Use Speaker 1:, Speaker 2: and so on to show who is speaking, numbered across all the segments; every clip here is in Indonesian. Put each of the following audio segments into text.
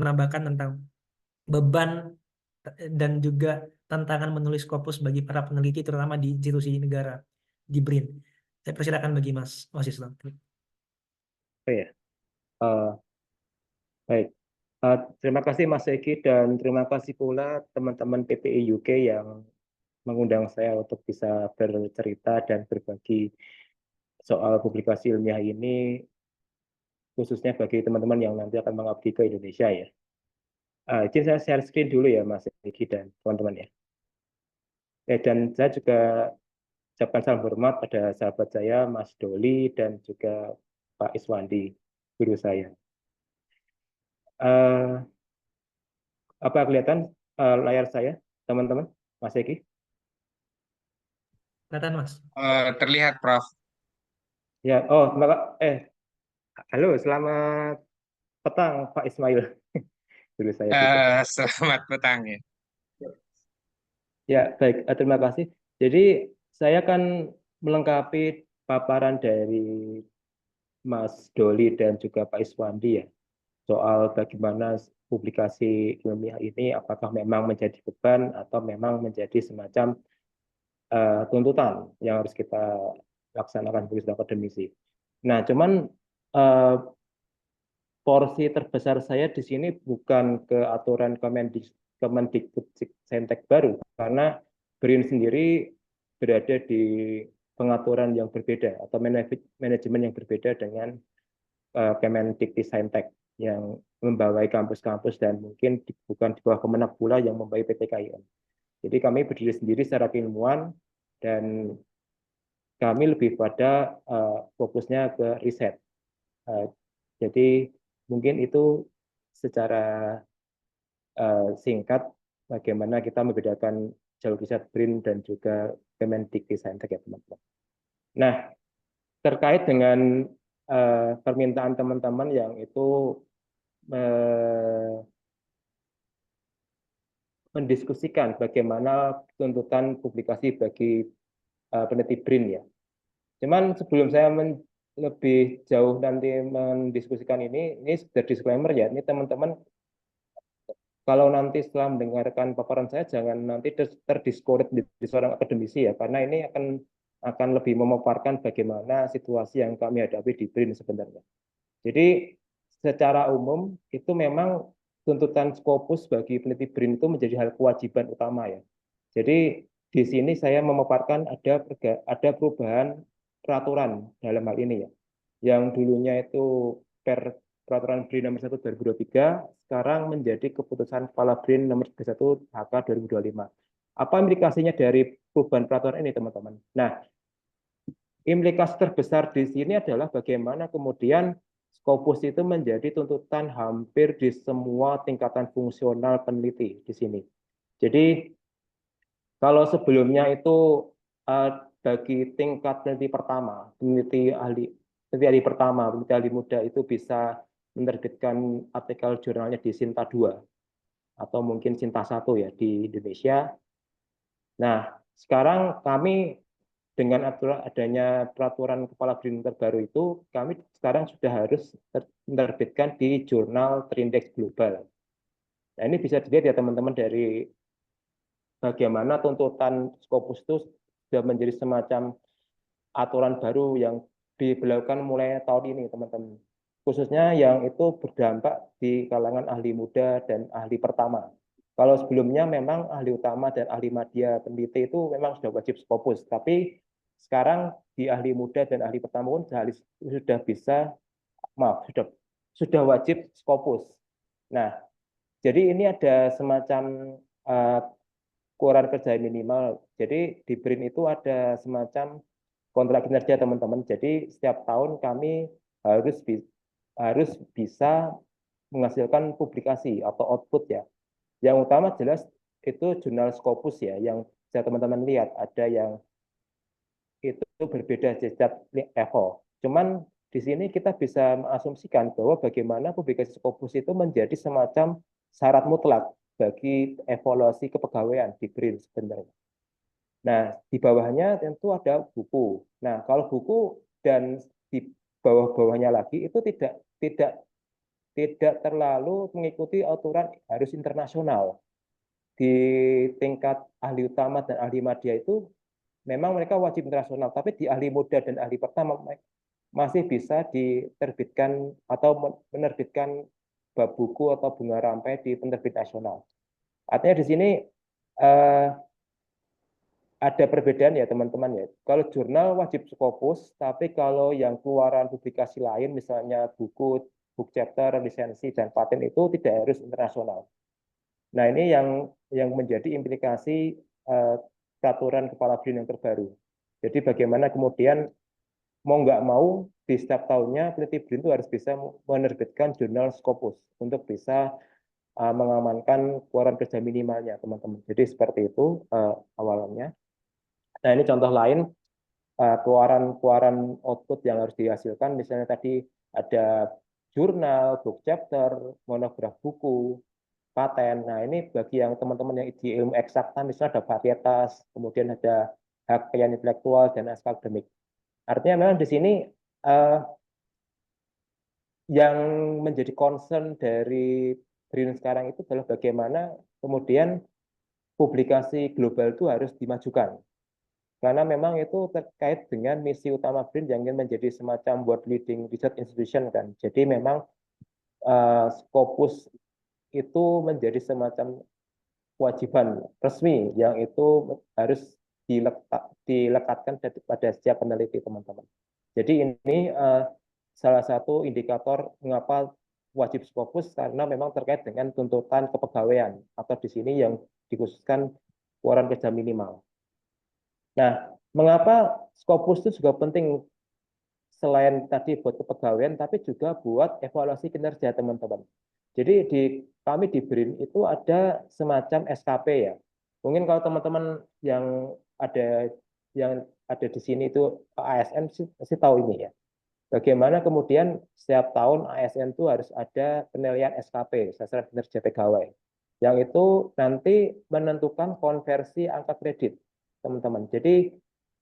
Speaker 1: menambahkan tentang beban dan juga tantangan menulis Scopus bagi para peneliti terutama di institusi negara di BRIN. Saya persilakan bagi Mas Islam.
Speaker 2: Oh ya, eh, baik. Terima kasih Mas Egi dan terima kasih pula teman-teman PPI UK yang mengundang saya untuk bisa bercerita dan berbagi soal publikasi ilmiah ini, khususnya bagi teman-teman yang nanti akan mengabdi ke Indonesia ya. Izin saya share screen dulu ya Mas Egi dan teman-teman ya. Dan saya juga ucapkan salam hormat pada sahabat saya Mas Doli dan juga Pak Iswandi, guru saya. Eh, apa kelihatan layar saya, teman-teman, Mas Egi?
Speaker 1: Kelihatan Mas.
Speaker 3: Terlihat, Prof.
Speaker 2: Ya, halo, selamat petang Pak Ismail, guru saya juga.
Speaker 3: Selamat petang ya.
Speaker 2: Ya, baik, terima kasih. Jadi saya akan melengkapi paparan dari Mas Doli dan juga Pak Iswandi ya, soal bagaimana publikasi ilmiah ini apakah memang menjadi beban atau memang menjadi semacam tuntutan yang harus kita laksanakan sebagai akademisi. Nah, cuman uh, porsi terbesar saya di sini bukan ke aturan Kemendikbudristek baru, karena BRIN sendiri berada di pengaturan yang berbeda atau manajemen yang berbeda dengan Kemendikbudristek yang membawai kampus-kampus dan mungkin bukan di bawah Kemenak pula yang membawai PTKIN. Jadi kami berdiri sendiri secara keilmuan dan kami lebih pada fokusnya ke riset. Jadi mungkin itu secara singkat bagaimana kita membedakan jalur riset BRIN dan juga Kemendikbudristek ya teman-teman. Nah, terkait dengan permintaan teman-teman yang itu mendiskusikan bagaimana tuntutan publikasi bagi peneliti BRIN ya. Cuman sebelum saya lebih jauh nanti mendiskusikan ini sudah disclaimer ya, ini teman-teman kalau nanti setelah mendengarkan paparan saya jangan nanti terdiscourage di seorang akademisi ya, karena ini akan lebih memaparkan bagaimana situasi yang kami hadapi di BRIN sebenarnya. Jadi secara umum itu memang tuntutan Scopus bagi peneliti BRIN itu menjadi hal kewajiban utama ya. Jadi di sini saya memaparkan ada perubahan peraturan dalam hal ini ya. Yang dulunya itu peraturan BRIN nomor 1 2023 sekarang menjadi keputusan Kepala BRIN nomor 31 HK 2025. Apa implikasinya dari perubahan peraturan ini teman-teman? Nah, implikasi terbesar di sini adalah bagaimana kemudian Scopus itu menjadi tuntutan hampir di semua tingkatan fungsional peneliti di sini. Jadi kalau sebelumnya itu bagi tingkat peneliti pertama, peneliti ahli pertama, peneliti ahli muda itu bisa menerbitkan artikel jurnalnya di Sinta 2 atau mungkin Sinta 1 ya di Indonesia. Nah, sekarang kami dengan adanya peraturan Kepala BRIN terbaru itu, kami sekarang sudah harus menerbitkan di jurnal terindeks global. Nah, ini bisa dilihat ya teman-teman dari bagaimana tuntutan Scopus itu sudah menjadi semacam aturan baru yang diberlakukan mulai tahun ini, teman-teman. Khususnya yang itu berdampak di kalangan ahli muda dan ahli pertama. Kalau sebelumnya memang ahli utama dan ahli media peneliti itu memang sudah wajib Scopus, tapi sekarang di ahli muda dan ahli pertama pun sudah bisa, maaf, sudah wajib Scopus. Nah, jadi ini ada semacam uh, ukuran kerja minimal. Jadi di BRIN itu ada semacam kontrak kinerja teman-teman. Jadi setiap tahun kami harus bisa menghasilkan publikasi atau output ya. Yang utama jelas itu jurnal Scopus ya, yang bisa teman-teman lihat ada yang itu berbeda setiap level. Cuman di sini kita bisa mengasumsikan bahwa bagaimana publikasi Scopus itu menjadi semacam syarat mutlak bagi evaluasi kepegawaian di BRIN sebenarnya. Nah, di bawahnya tentu ada buku. Nah, kalau buku dan di bawah-bawahnya lagi itu tidak tidak terlalu mengikuti aturan harus internasional. Di tingkat ahli utama dan ahli media itu memang mereka wajib internasional, tapi di ahli muda dan ahli pertama masih bisa diterbitkan atau menerbitkan bab buku atau bunga rampai di penerbit nasional. Artinya di sini ada perbedaan ya teman-teman ya. Kalau jurnal wajib Scopus, tapi kalau yang keluaran publikasi lain, misalnya buku, book chapter, lisensi, dan paten itu tidak harus internasional. Nah ini yang menjadi implikasi peraturan Kepala BRIN yang terbaru. Jadi bagaimana kemudian mau nggak mau di setiap tahunnya peneliti BRIN itu harus bisa menerbitkan jurnal Scopus untuk bisa mengamankan keluaran kerja minimalnya teman-teman. Jadi seperti itu awalnya. Nah ini contoh lain keluaran output yang harus dihasilkan. Misalnya tadi ada jurnal, book chapter, monograf buku, paten. Nah ini bagi yang teman-teman yang di ilmu eksakta, misalnya ada varietas, kemudian ada hak kekayaan intelektual dan naskah akademik. Artinya memang di sini yang menjadi concern dari BRIN sekarang itu adalah bagaimana kemudian publikasi global itu harus dimajukan. Karena memang itu terkait dengan misi utama BRIN yang ingin menjadi semacam world leading research institution kan. Jadi memang Scopus itu menjadi semacam kewajiban resmi yang itu harus dilekatkan pada setiap peneliti teman-teman. Jadi ini salah satu indikator mengapa wajib Scopus karena memang terkait dengan tuntutan kepegawaian atau di sini yang dikhususkan keluaran kerja minimal. Nah, mengapa Scopus itu juga penting selain tadi buat kepegawaian, tapi juga buat evaluasi kinerja teman-teman. Jadi kami di BRIN itu ada semacam SKP ya. Mungkin kalau teman-teman yang ada di sini itu ASN pasti tahu ini ya. Bagaimana kemudian setiap tahun ASN itu harus ada penilaian SKP, sasaran kinerja pegawai. Yang itu nanti menentukan konversi angka kredit, teman-teman. Jadi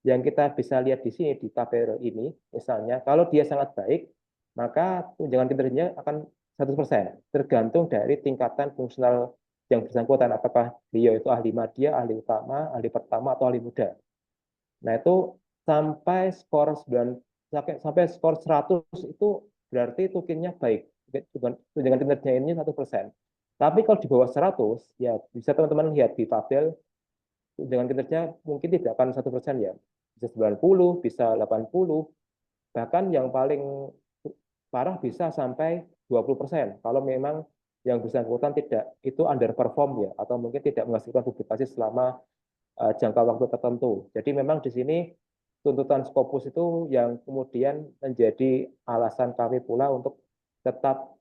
Speaker 2: yang kita bisa lihat di sini di tabel ini, misalnya kalau dia sangat baik, maka tunjangan kinerjanya akan 100%, tergantung dari tingkatan fungsional yang bersangkutan, apakah beliau itu ahli media, ahli utama, ahli pertama, atau ahli muda. Nah itu sampai skor 9 sampai skor 100 itu berarti tukinnya baik. Tunjangan kinerja ini 100%. Tapi kalau di bawah 100, ya bisa teman-teman lihat di tabel, tunjangan kinerja mungkin tidak akan 100% ya. Bisa 90, bisa 80, bahkan yang paling parah bisa sampai 20%. Kalau memang yang bersangkutan tidak itu underperform ya, atau mungkin tidak menghasilkan publikasi selama jangka waktu tertentu. Jadi memang di sini tuntutan Scopus itu yang kemudian menjadi alasan kami pula untuk tetap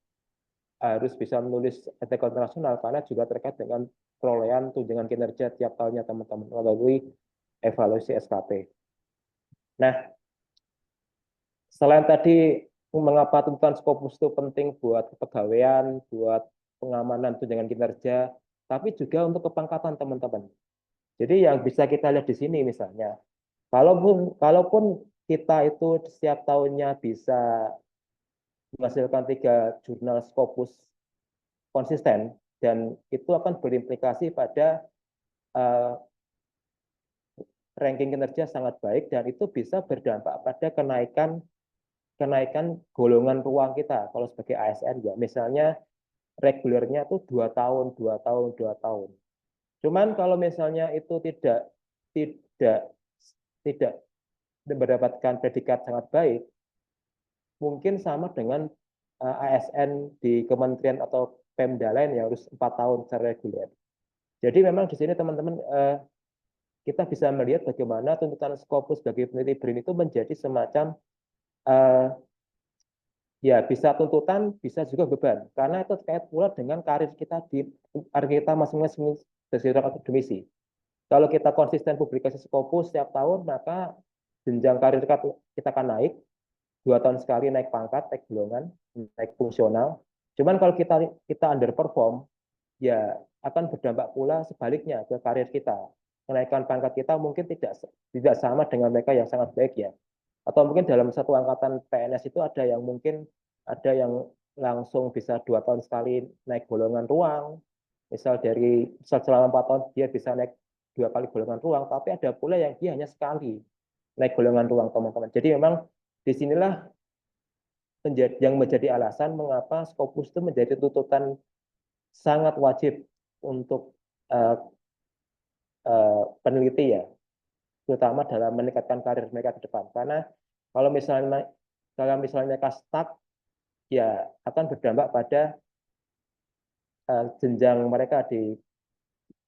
Speaker 2: harus bisa menulis etika internasional karena juga terkait dengan perolehan tunjangan kinerja tiap tahunnya teman-teman melalui evaluasi SKP. Nah, selain tadi mengapa tuntutan Scopus itu penting buat kepegawaian, buat pengamanan tunjangan kinerja, tapi juga untuk kepangkatan teman-teman. Jadi yang bisa kita lihat di sini misalnya, kalaupun kita itu setiap tahunnya bisa menghasilkan 3 jurnal Scopus konsisten, dan itu akan berimplikasi pada ranking kinerja sangat baik, dan itu bisa berdampak pada kenaikan golongan ruang kita kalau sebagai ASN ya. Misalnya regulernya itu 2 tahun, 2 tahun, 2 tahun. Cuman kalau misalnya itu tidak mendapatkan predikat sangat baik, mungkin sama dengan ASN di kementerian atau Pemda lain yang harus 4 tahun secara reguler. Jadi memang di sini teman-teman kita bisa melihat bagaimana tuntutan Scopus bagi peneliti BRIN itu menjadi semacam ya bisa tuntutan, bisa juga beban, karena itu terkait pula dengan karir kita masing-masing sebagai akademisi. Kalau kita konsisten publikasi Scopus setiap tahun, maka jenjang karir kita akan naik, 2 tahun sekali naik pangkat, naik golongan, naik fungsional. Cuman kalau kita underperform, ya akan berdampak pula sebaliknya ke karir kita. Kenaikan pangkat kita mungkin tidak sama dengan mereka yang sangat baik ya. Atau mungkin dalam satu angkatan PNS itu ada yang langsung bisa 2 tahun sekali naik golongan ruang, misal selama 4 tahun dia bisa naik 2 kali golongan ruang, tapi ada pula yang dia hanya sekali naik golongan ruang, teman-teman. Jadi memang disinilah yang menjadi alasan mengapa Scopus itu menjadi tuntutan sangat wajib untuk peneliti ya, terutama dalam meningkatkan karir mereka ke depan. Karena kalau misalnya mereka stuck, ya akan berdampak pada jenjang mereka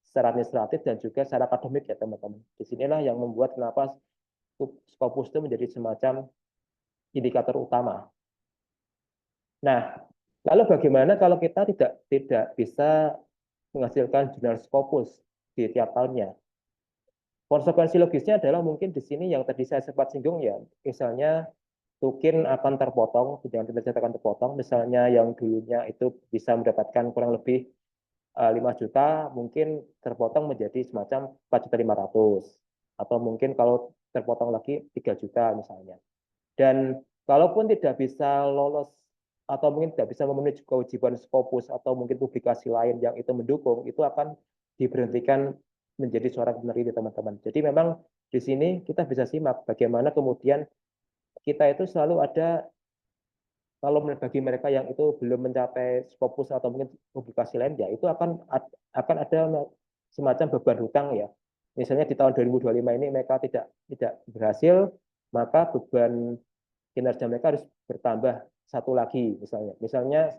Speaker 2: secara administratif dan juga secara akademik ya teman-teman. Disinilah yang membuat kenapa Scopus itu menjadi semacam indikator utama. Nah, lalu bagaimana kalau kita tidak bisa menghasilkan jurnal Scopus di tiap tahunnya? Konsekuensi logisnya adalah mungkin di sini yang tadi saya sempat singgung ya, misalnya tukin akan terpotong, tunjangan kinerja akan terpotong, misalnya yang dulunya itu bisa mendapatkan kurang lebih 5 juta, mungkin terpotong menjadi semacam 4.500.000, atau mungkin kalau terpotong lagi 3 juta misalnya. Dan kalaupun tidak bisa lolos atau mungkin tidak bisa memenuhi kewajiban Scopus atau mungkin publikasi lain yang itu mendukung, itu akan diberhentikan menjadi seorang peneliti teman-teman. Jadi memang di sini kita bisa simak bagaimana kemudian kita itu selalu ada, kalau bagi mereka yang itu belum mencapai Scopus atau mungkin publikasi lain ya, itu akan ada semacam beban hutang ya. Misalnya di tahun 2025 ini mereka tidak berhasil, maka beban kinerja mereka harus bertambah satu lagi misalnya. Misalnya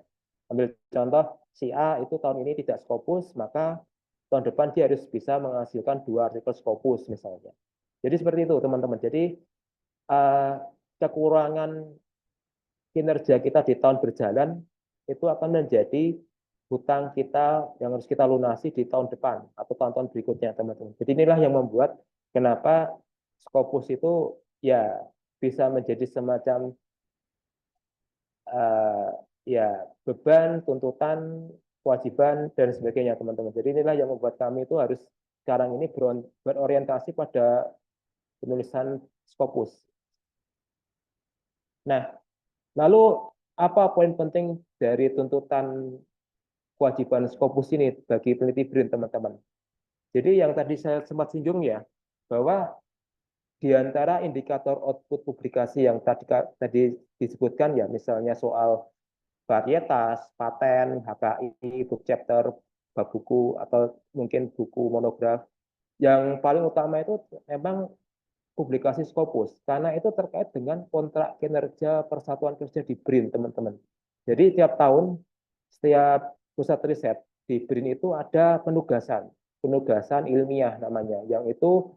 Speaker 2: ambil contoh si A itu tahun ini tidak Scopus, maka tahun depan dia harus bisa menghasilkan 2 artikel Scopus misalnya. Jadi seperti itu teman-teman. Jadi kekurangan kinerja kita di tahun berjalan itu akan menjadi hutang kita yang harus kita lunasi di tahun depan atau tahun-tahun berikutnya teman-teman. Jadi inilah yang membuat kenapa Scopus itu ya bisa menjadi semacam ya beban, tuntutan, kewajiban dan sebagainya teman-teman. Jadi inilah yang membuat kami itu harus sekarang ini berorientasi pada penulisan Scopus. Nah, lalu apa poin penting dari tuntutan kewajiban Scopus ini bagi peneliti BRIN teman-teman? Jadi yang tadi saya sempat singgung ya, bahwa di antara indikator output publikasi yang tadi disebutkan ya, misalnya soal varietas, paten, HKI, book chapter, bab buku, atau mungkin buku monograf. Yang paling utama itu memang publikasi Scopus, karena itu terkait dengan kontrak kinerja Persatuan Kerja di BRIN, teman-teman. Jadi tiap tahun, setiap pusat riset di BRIN itu ada penugasan ilmiah namanya, yang itu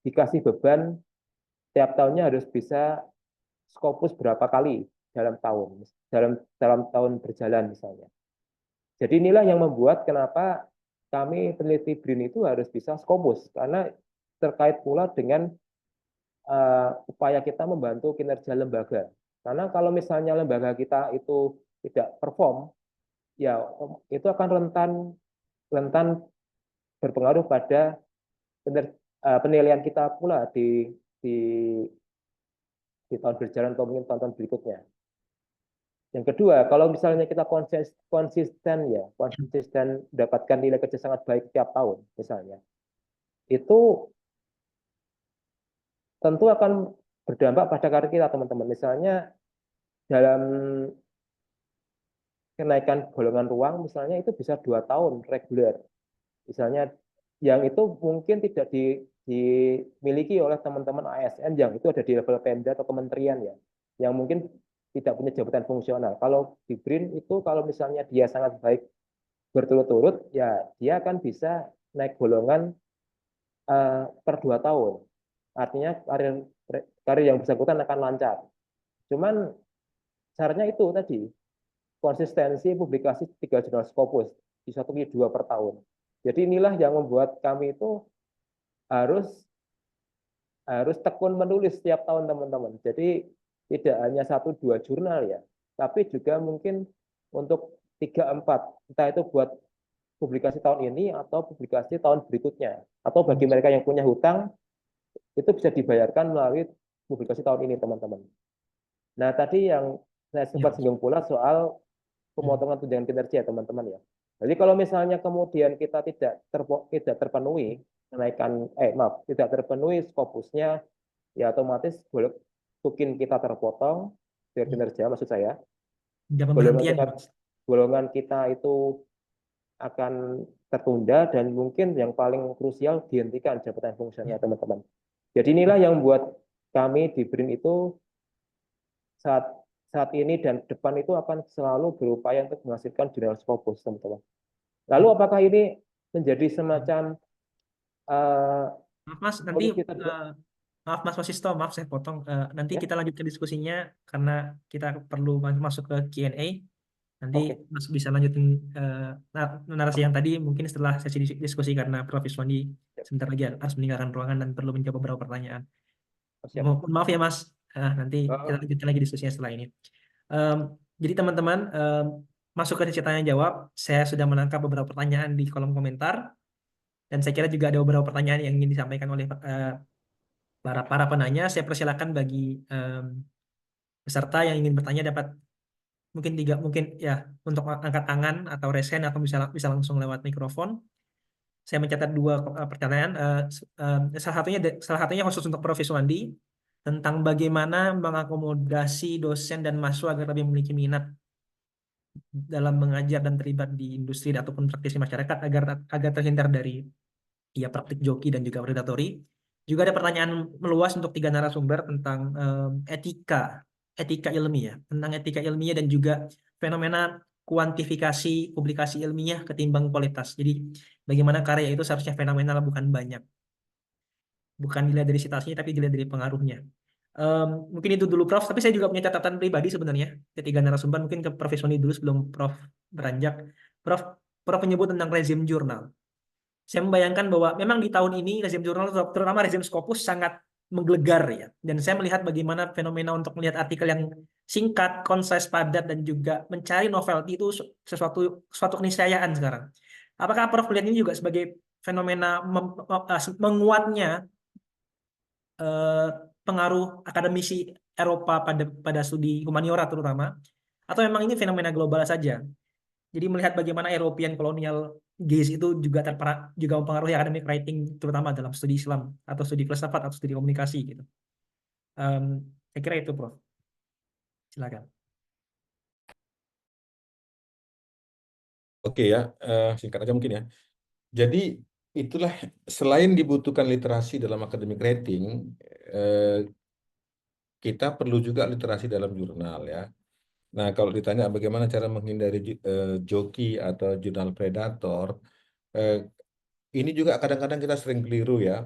Speaker 2: dikasih beban tiap tahunnya harus bisa Scopus berapa kali dalam tahun berjalan misalnya. Jadi inilah yang membuat kenapa kami peneliti BRIN itu harus bisa Scopus, karena terkait pula dengan upaya kita membantu kinerja lembaga. Karena kalau misalnya lembaga kita itu tidak perform, ya itu akan rentan berpengaruh pada penilaian kita pula di tahun berjalan atau mungkin tahun-tahun berikutnya. Yang kedua, kalau misalnya kita konsisten mendapatkan nilai kerja sangat baik tiap tahun misalnya, itu tentu akan berdampak pada karir kita teman-teman. Misalnya dalam kenaikan golongan ruang misalnya itu bisa 2 tahun reguler. Misalnya yang itu mungkin tidak dimiliki oleh teman-teman ASN yang itu ada di level Pemda atau kementerian ya, yang mungkin tidak punya jabatan fungsional. Kalau di BRIN itu kalau misalnya dia sangat baik berturut-turut, ya dia akan bisa naik golongan per 2 tahun. Artinya karir yang bersangkutan akan lancar. Cuman syaratnya itu tadi, konsistensi publikasi 3 jurnal Scopus, bisa 2 per tahun. Jadi inilah yang membuat kami itu harus tekun menulis setiap tahun teman-teman. Jadi tidak hanya 1-2 jurnal ya, tapi juga mungkin untuk 3-4, entah itu buat publikasi tahun ini atau publikasi tahun berikutnya. Atau bagi mereka yang punya hutang, itu bisa dibayarkan melalui publikasi tahun ini teman-teman. Nah tadi yang saya sempat singgung pula soal pemotongan tunjangan kinerja teman-teman ya. Jadi kalau misalnya kemudian kita tidak terpenuhi kenaikan tidak terpenuhi Scopusnya, ya otomatis mungkin kita terpotong tunjangan kinerja maksud saya.
Speaker 1: Ada
Speaker 2: Golongan
Speaker 1: pemberhentian
Speaker 2: kita
Speaker 1: ya, Mas.
Speaker 2: golongan kita itu akan tertunda dan mungkin yang paling krusial dihentikan jabatan fungsinya teman-teman. Jadi inilah yang membuat kami di BRIN itu saat ini dan depan itu akan selalu berupaya untuk menghasilkan jurnal Scopus teman-teman. Lalu apakah ini menjadi semacam
Speaker 1: Maaf Mas, nanti
Speaker 2: solusi
Speaker 1: maaf Mas Wasisto, maaf saya potong. Nanti
Speaker 2: Ya.
Speaker 1: kita lanjutkan diskusinya karena kita perlu masuk ke Q&A. Nanti
Speaker 2: Oke.
Speaker 1: Mas bisa lanjutin narasi yang tadi mungkin setelah sesi diskusi karena Prof. Iswandi sebentar lagi harus meninggalkan ruangan dan perlu menjawab beberapa pertanyaan.
Speaker 2: Siap.
Speaker 1: Mohon maaf ya Mas, nanti kita lanjutkan lagi diskusinya setelah ini. Jadi teman-teman, masuk ke sesi tanya jawab, saya sudah menangkap beberapa pertanyaan di kolom komentar, dan saya kira juga ada beberapa pertanyaan yang ingin disampaikan oleh para penanya. Saya persilakan bagi peserta yang ingin bertanya dapat mungkin ya untuk angkat tangan atau raise hand atau bisa langsung lewat mikrofon. Saya mencatat dua pertanyaan. Salah satunya khusus untuk Prof. Iswandi tentang bagaimana mengakomodasi dosen dan mahasiswa agar lebih memiliki minat dalam mengajar dan terlibat di industri ataupun praktisi masyarakat agar terhindar dari ya praktik joki dan juga predatory. Juga ada pertanyaan meluas untuk 3 narasumber tentang etika ilmiah, tentang etika ilmiah dan juga fenomena kuantifikasi publikasi ilmiah ketimbang kualitas. Jadi bagaimana karya itu seharusnya fenomenal bukan banyak. Bukan dilihat dari citasinya tapi dilihat dari pengaruhnya. Mungkin itu dulu Prof, tapi saya juga punya catatan pribadi sebenarnya. Ketiga narasumber mungkin ke Prof. Sony dulu sebelum Prof beranjak. Prof menyebut tentang rezim jurnal. Saya membayangkan bahwa memang di tahun ini rezim jurnal, terutama rezim Scopus, sangat menggelegar ya. Dan saya melihat bagaimana fenomena untuk melihat artikel yang singkat, konsis, padat, dan juga mencari novelty itu suatu keniscayaan sekarang. Apakah Prof melihat ini juga sebagai fenomena menguatnya pengaruh akademisi Eropa pada studi humaniora terutama, atau memang ini fenomena global saja? Jadi melihat bagaimana European colonial gaze itu juga mempengaruhi academic writing terutama dalam studi Islam atau studi filsafat atau studi komunikasi gitu. Saya kira itu Prof. Silakan.
Speaker 4: Oke ya, singkat aja mungkin ya. Jadi itulah selain dibutuhkan literasi dalam academic writing, kita perlu juga literasi dalam jurnal ya. Nah, kalau ditanya bagaimana cara menghindari joki atau jurnal predator, ini juga kadang-kadang kita sering keliru ya.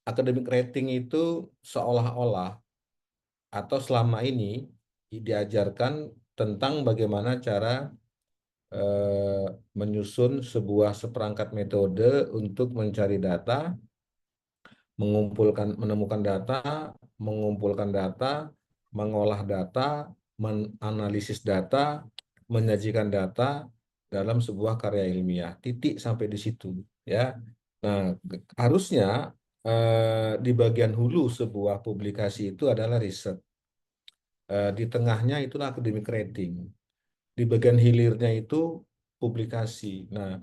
Speaker 4: Academic writing itu seolah-olah atau selama ini diajarkan tentang bagaimana cara menyusun seperangkat metode untuk mencari data, menemukan data, mengumpulkan data, mengolah data, menganalisis data, menyajikan data dalam sebuah karya ilmiah. Titik sampai di situ, ya. Nah, harusnya di bagian hulu sebuah publikasi itu adalah riset. Di tengahnya itulah academic writing. Di bagian hilirnya itu publikasi. Nah,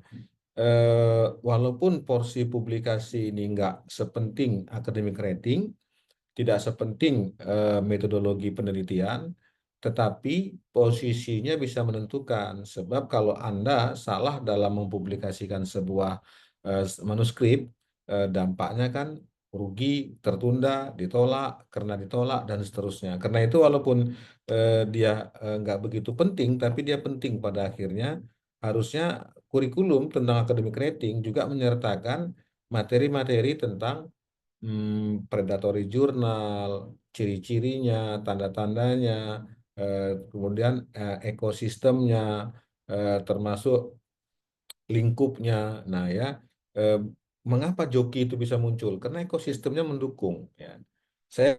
Speaker 4: walaupun porsi publikasi ini nggak sepenting academic writing, tidak sepenting metodologi penelitian, tetapi posisinya bisa menentukan. Sebab kalau Anda salah dalam mempublikasikan sebuah manuskrip, dampaknya kan rugi, tertunda, ditolak, karena ditolak, dan seterusnya. Karena itu walaupun dia nggak begitu penting, tapi dia penting pada akhirnya, harusnya kurikulum tentang academic writing juga menyertakan materi-materi tentang predatory jurnal, ciri-cirinya, tanda-tandanya, kemudian ekosistemnya, termasuk lingkupnya. Nah ya, mengapa joki itu bisa muncul? Karena ekosistemnya mendukung. Ya. Saya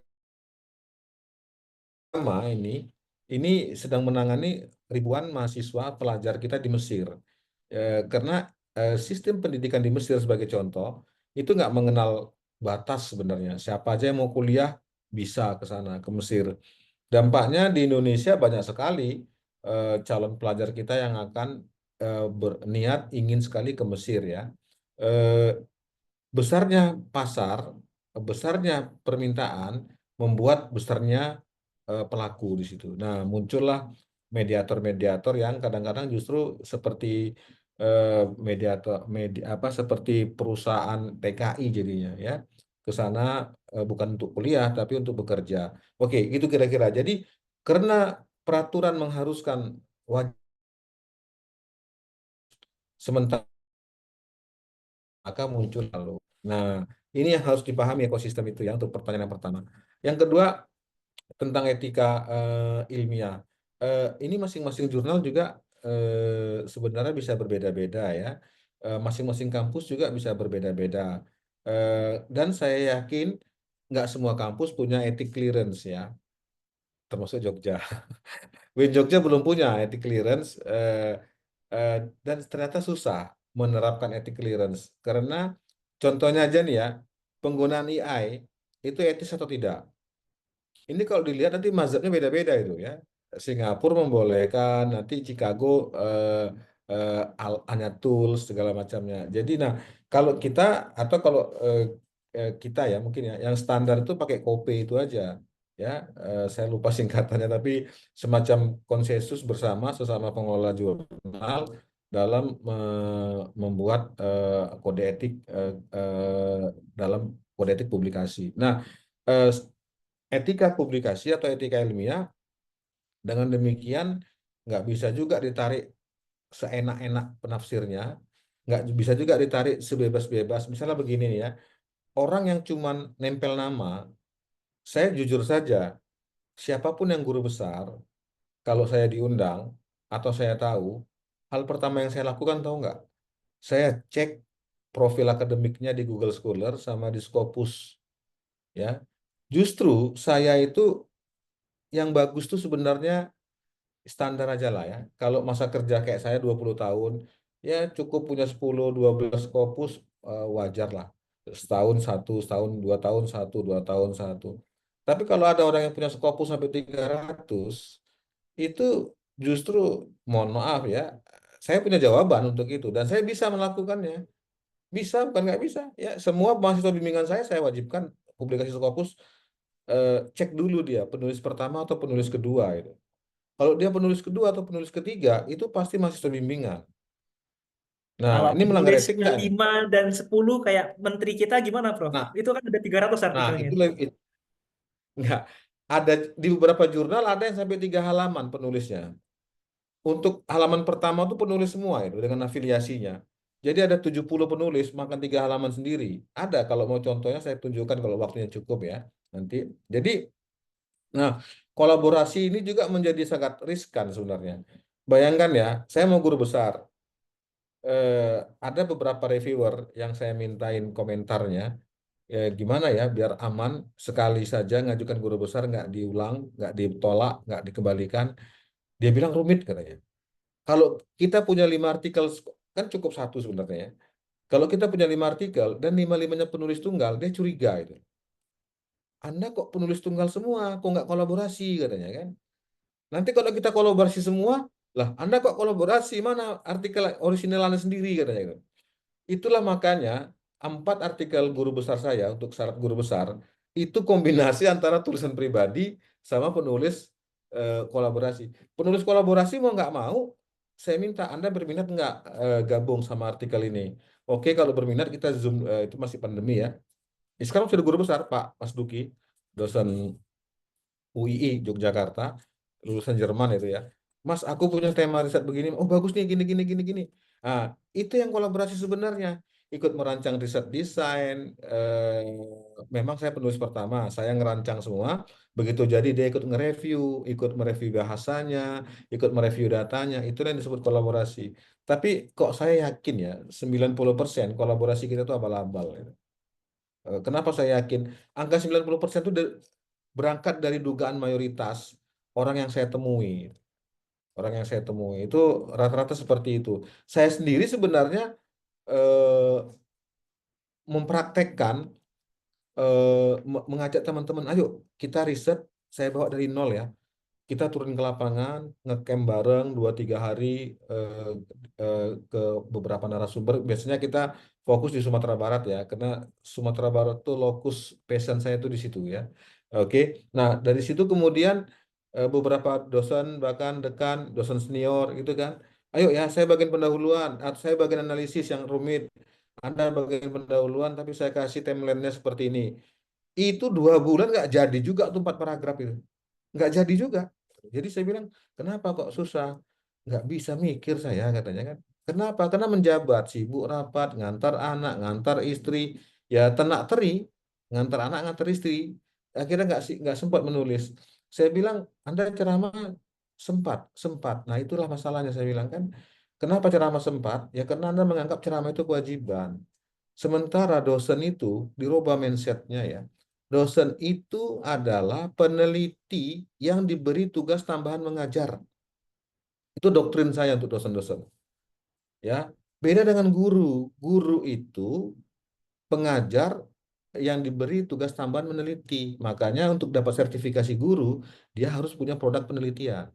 Speaker 4: ini sedang menangani ribuan mahasiswa pelajar kita di Mesir. Karena sistem pendidikan di Mesir sebagai contoh itu nggak mengenal batas sebenarnya. Siapa aja yang mau kuliah bisa ke sana, ke Mesir. Dampaknya di Indonesia banyak sekali calon pelajar kita yang akan berniat ingin sekali ke Mesir ya. Eh, Besarnya pasar, besarnya permintaan membuat besarnya pelaku di situ. Nah, muncullah mediator-mediator yang kadang-kadang justru seperti mediator apa seperti perusahaan TKI jadinya ya. Ke sana bukan untuk kuliah tapi untuk bekerja. Oke, itu kira-kira. Jadi karena peraturan mengharuskan wajib sementara maka muncul lalu. Nah, ini yang harus dipahami ekosistem itu ya untuk pertanyaan yang pertama. Yang kedua tentang etika ilmiah. Ini masing-masing jurnal juga sebenarnya bisa berbeda-beda ya. Masing-masing kampus juga bisa berbeda-beda. Dan saya yakin nggak semua kampus punya etik clearance ya, termasuk Jogja. Win Jogja belum punya etik clearance eh, dan ternyata susah menerapkan etik clearance karena contohnya aja nih ya, penggunaan AI itu etis atau tidak. Ini kalau dilihat nanti mazhabnya beda-beda itu ya. Singapura membolehkan, nanti Chicago hanya tools segala macamnya. Jadi nah kalau kita atau kalau kita ya mungkin ya yang standar itu pakai KOPE itu aja ya. Saya lupa singkatannya tapi semacam konsensus bersama sesama pengelola jurnal dalam membuat kode etik dalam kode etik publikasi. Nah, eh, etika publikasi atau etika ilmiah dengan demikian nggak bisa juga ditarik seenak-enak penafsirnya, nggak bisa juga ditarik sebebas-bebas. Misalnya begini nih ya, orang yang cuman nempel nama, saya jujur saja, siapapun yang guru besar, kalau saya diundang atau saya tahu, hal pertama yang saya lakukan tahu nggak? Saya cek profil akademiknya di Google Scholar sama di Scopus, ya. Justru saya itu yang bagus tuh sebenarnya standar aja lah ya. Kalau masa kerja kayak saya 20 tahun, ya cukup punya 10-12 Scopus wajar lah. Setahun satu, setahun 2 tahun satu, 2 tahun satu. Tapi kalau ada orang yang punya Scopus sampai 300, itu justru mohon maaf ya, saya punya jawaban untuk itu dan saya bisa melakukannya. Bisa, bukan nggak bisa. Ya, semua mahasiswa bimbingan saya wajibkan publikasi Scopus cek dulu dia penulis pertama atau penulis kedua itu. Kalau dia penulis kedua atau penulis ketiga, itu pasti mahasiswa bimbingan. Nah,
Speaker 1: Kalau
Speaker 4: ini melanggar etik
Speaker 1: penulisnya
Speaker 4: nggak nih?
Speaker 1: 5 dan 10 kayak menteri kita gimana, Prof?
Speaker 4: Nah,
Speaker 1: Itu kan ada 300
Speaker 4: nah
Speaker 1: artikelnya.
Speaker 4: itu nggak ada di beberapa jurnal ada yang sampai 3 halaman penulisnya. Untuk halaman pertama tuh penulis semua itu dengan afiliasinya. Jadi ada 70 penulis makan 3 halaman sendiri. Ada kalau mau contohnya saya tunjukkan kalau waktunya cukup ya nanti. Jadi, nah kolaborasi ini juga menjadi sangat riskan sebenarnya. Bayangkan ya, saya mau guru besar. Ada beberapa reviewer yang saya mintain komentarnya, gimana ya biar aman sekali saja ngajukan guru besar nggak diulang, nggak ditolak, nggak dikembalikan. Dia bilang rumit katanya. Kalau kita punya 5 artikel kan cukup satu sebenarnya ya. Kalau kita punya 5 artikel dan lima-limanya penulis tunggal, dia curiga itu. Anda kok penulis tunggal semua, kok nggak kolaborasi katanya kan? Nanti kalau kita kolaborasi semua, lah Anda kok kolaborasi mana artikel orisinal Anda sendiri katanya gitu. Itulah makanya 4 artikel guru besar saya untuk syarat guru besar itu kombinasi antara tulisan pribadi sama penulis kolaborasi. Penulis kolaborasi mau nggak mau, saya minta Anda berminat nggak gabung sama artikel ini. Oke, kalau berminat kita zoom itu masih pandemi ya. Sekarang sudah guru besar Pak Mas Duki, dosen UII Yogyakarta, lulusan Jerman itu ya. Mas, aku punya tema riset begini. Oh, bagus nih, gini, gini, gini, gini. Nah, itu yang kolaborasi sebenarnya. Ikut merancang riset desain. Memang saya penulis pertama, saya ngerancang semua. Begitu jadi dia ikut nge-review, ikut mereview bahasanya, ikut mereview datanya. Itu yang disebut kolaborasi. Tapi kok saya yakin ya, 90% kolaborasi kita itu abal-abal. Kenapa saya yakin? Angka 90% itu berangkat dari dugaan mayoritas orang yang saya temui. Orang yang saya temui itu rata-rata seperti itu. Saya sendiri sebenarnya eh, mempraktekkan, mengajak teman-teman, ayo kita riset, saya bawa dari nol ya. kita turun ke lapangan, ngecamp bareng 2-3 hari ke beberapa narasumber. Biasanya kita fokus di Sumatera Barat ya, karena Sumatera Barat tuh lokus passion saya itu di situ ya. Oke, nah dari situ kemudian beberapa dosen bahkan dekan, dosen senior gitu kan, ayo ya saya bagian pendahuluan, atau saya bagian analisis yang rumit, Anda bagian pendahuluan, tapi saya kasih timelinenya seperti ini. Itu 2 bulan nggak jadi juga tuh 4 paragraf itu, nggak jadi juga. Jadi saya bilang, kenapa kok susah? Nggak bisa mikir saya katanya kan. Kenapa? Karena menjabat, sibuk rapat, ngantar anak, ngantar istri, ya tenak teri, ngantar anak, ngantar istri. Akhirnya nggak sempat menulis. Saya bilang, Anda ceramah sempat, sempat. Nah itulah masalahnya saya bilang kan. Kenapa ceramah sempat? Ya karena Anda menganggap ceramah itu kewajiban. Sementara dosen itu dirubah mindsetnya ya. Dosen itu adalah peneliti yang diberi tugas tambahan mengajar. Itu doktrin saya untuk dosen-dosen. Ya, beda dengan guru. Guru itu pengajar yang diberi tugas tambahan meneliti. Makanya untuk dapat sertifikasi guru, dia harus punya produk penelitian.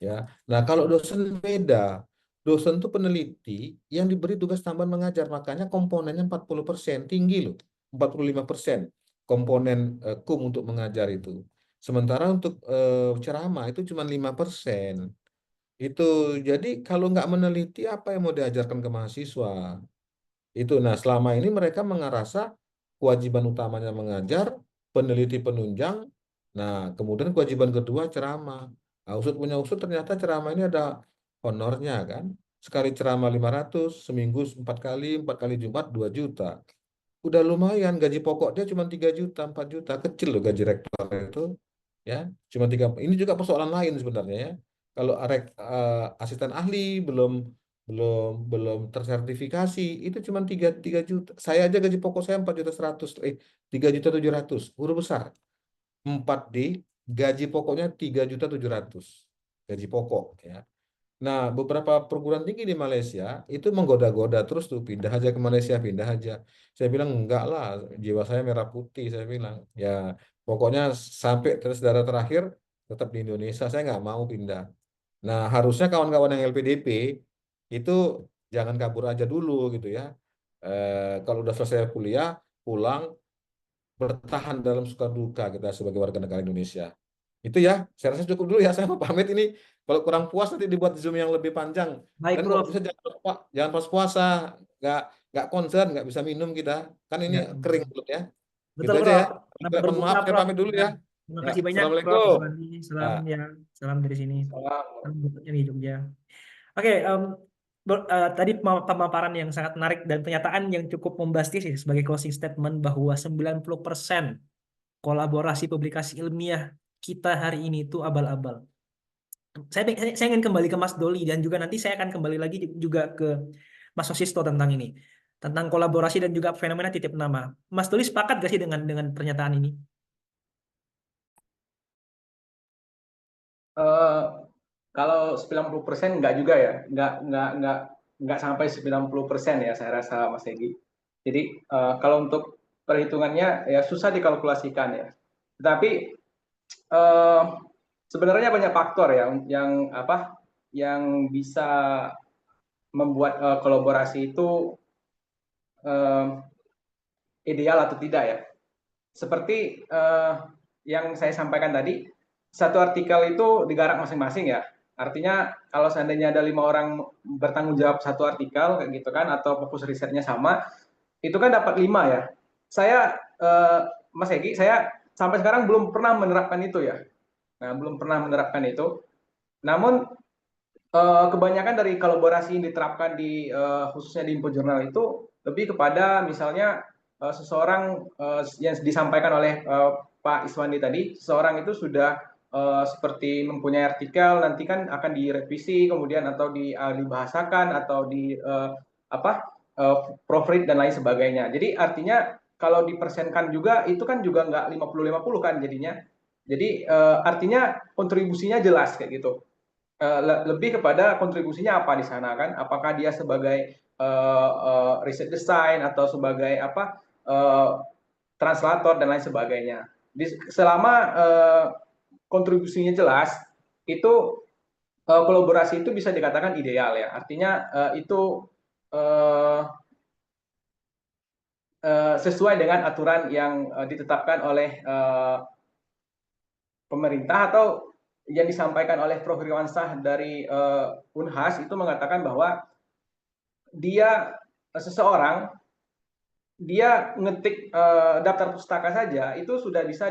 Speaker 4: Ya. Nah, kalau dosen beda. Dosen itu peneliti yang diberi tugas tambahan mengajar. Makanya komponennya 40% tinggi loh. 45% komponen kum untuk mengajar itu. Sementara untuk ceramah itu cuma 5%. Itu jadi kalau nggak meneliti apa yang mau diajarkan ke mahasiswa? Itu. Nah, selama ini mereka mengerasa kewajiban utamanya mengajar, peneliti penunjang. Nah, kemudian kewajiban kedua ceramah. Nah, usut punya usut ternyata ceramah ini ada honornya kan. Sekali ceramah 500, seminggu 4 kali, 4 kali Jumat 2 juta. Udah lumayan, gaji pokok dia cuma 3 juta, 4 juta. Kecil loh gaji rektor itu. Ya, cuma 3. Ini juga persoalan lain sebenarnya ya. Kalau asisten ahli belum belum belum tersertifikasi itu cuma 3 juta. Saya aja gaji pokok saya 4.100.000, 3.700.000. Guru besar 4D, gaji pokoknya 3.700.000. Gaji pokok ya. Nah, beberapa perguruan tinggi di Malaysia itu menggoda-goda terus tuh, pindah aja ke Malaysia, pindah aja. Saya bilang enggak lah, jiwa saya merah putih. Saya bilang ya pokoknya sampai terus darah terakhir tetap di Indonesia. Saya nggak mau pindah. Nah, harusnya kawan-kawan yang LPDP itu jangan kabur aja dulu gitu ya. Kalau udah selesai kuliah, pulang, bertahan dalam suka duka kita sebagai warga negara Indonesia. Itu ya, saya rasa cukup dulu ya. Saya mau pamit ini. Kalau kurang puas nanti dibuat Zoom yang lebih panjang.
Speaker 1: Baik,
Speaker 4: Dan kalau
Speaker 1: Prof.
Speaker 4: bisa jangan pas puasa, nggak nggak konsen, nggak bisa minum kita. Kan ini
Speaker 1: Ya.
Speaker 4: kering mulut ya. Gitu
Speaker 1: Betul,
Speaker 4: aja ya.
Speaker 1: Prof. Selamat
Speaker 4: Mohon
Speaker 1: berbuka,
Speaker 4: maaf, saya
Speaker 1: Prof.
Speaker 4: pamit dulu
Speaker 1: Ya.
Speaker 4: ya.
Speaker 1: Terima
Speaker 4: Ya,
Speaker 1: kasih banyak, Prof.
Speaker 4: Assalamualaikum.
Speaker 1: Iswandi.
Speaker 4: Ya.
Speaker 1: Salam ya, salam dari sini.
Speaker 2: Salam.
Speaker 1: Salam berikutnya di Jogja. Oke, tadi pemaparan yang sangat menarik dan pernyataan yang cukup bombastis ya, sebagai closing statement bahwa 90% kolaborasi publikasi ilmiah kita hari ini itu abal-abal. Saya ingin kembali ke Mas Doli dan juga nanti saya akan kembali lagi juga ke Mas Sosisto tentang ini, tentang kolaborasi dan juga fenomena titip nama. Mas Doli sepakat gak sih dengan pernyataan ini?
Speaker 5: Eh, Kalau 90% enggak juga ya, enggak sampai 90% ya saya rasa Mas Egi. Jadi kalau untuk perhitungannya ya susah dikalkulasikan ya. Tetapi eh, sebenarnya banyak faktor ya yang bisa membuat kolaborasi itu eh, ideal atau tidak ya. Seperti yang saya sampaikan tadi, satu artikel itu digarap masing-masing ya. Artinya kalau seandainya ada 5 orang bertanggung jawab satu artikel kayak gitu kan, atau fokus risetnya sama, itu kan dapat 5 ya. Saya Mas Egi, saya sampai sekarang belum pernah menerapkan itu ya. Nah, belum pernah menerapkan itu. Namun kebanyakan dari kolaborasi yang diterapkan di khususnya di info jurnal itu lebih kepada misalnya seseorang yang disampaikan oleh Pak Iswandi tadi, seseorang itu sudah seperti mempunyai artikel, nanti kan akan direvisi kemudian atau dibahasakan atau di proofread dan lain sebagainya. Jadi artinya kalau dipersenkan juga itu kan juga nggak 50-50 kan jadinya. Jadi artinya kontribusinya jelas kayak gitu. Lebih kepada kontribusinya apa di sana kan? Apakah dia sebagai riset desain atau sebagai translator dan lain sebagainya. Selama kontribusinya jelas, itu kolaborasi itu bisa dikatakan ideal ya. Artinya itu sesuai dengan aturan yang ditetapkan oleh pemerintah atau yang disampaikan oleh Prof. Irwansyah dari Unhas itu mengatakan bahwa seseorang dia ngetik daftar pustaka saja itu sudah bisa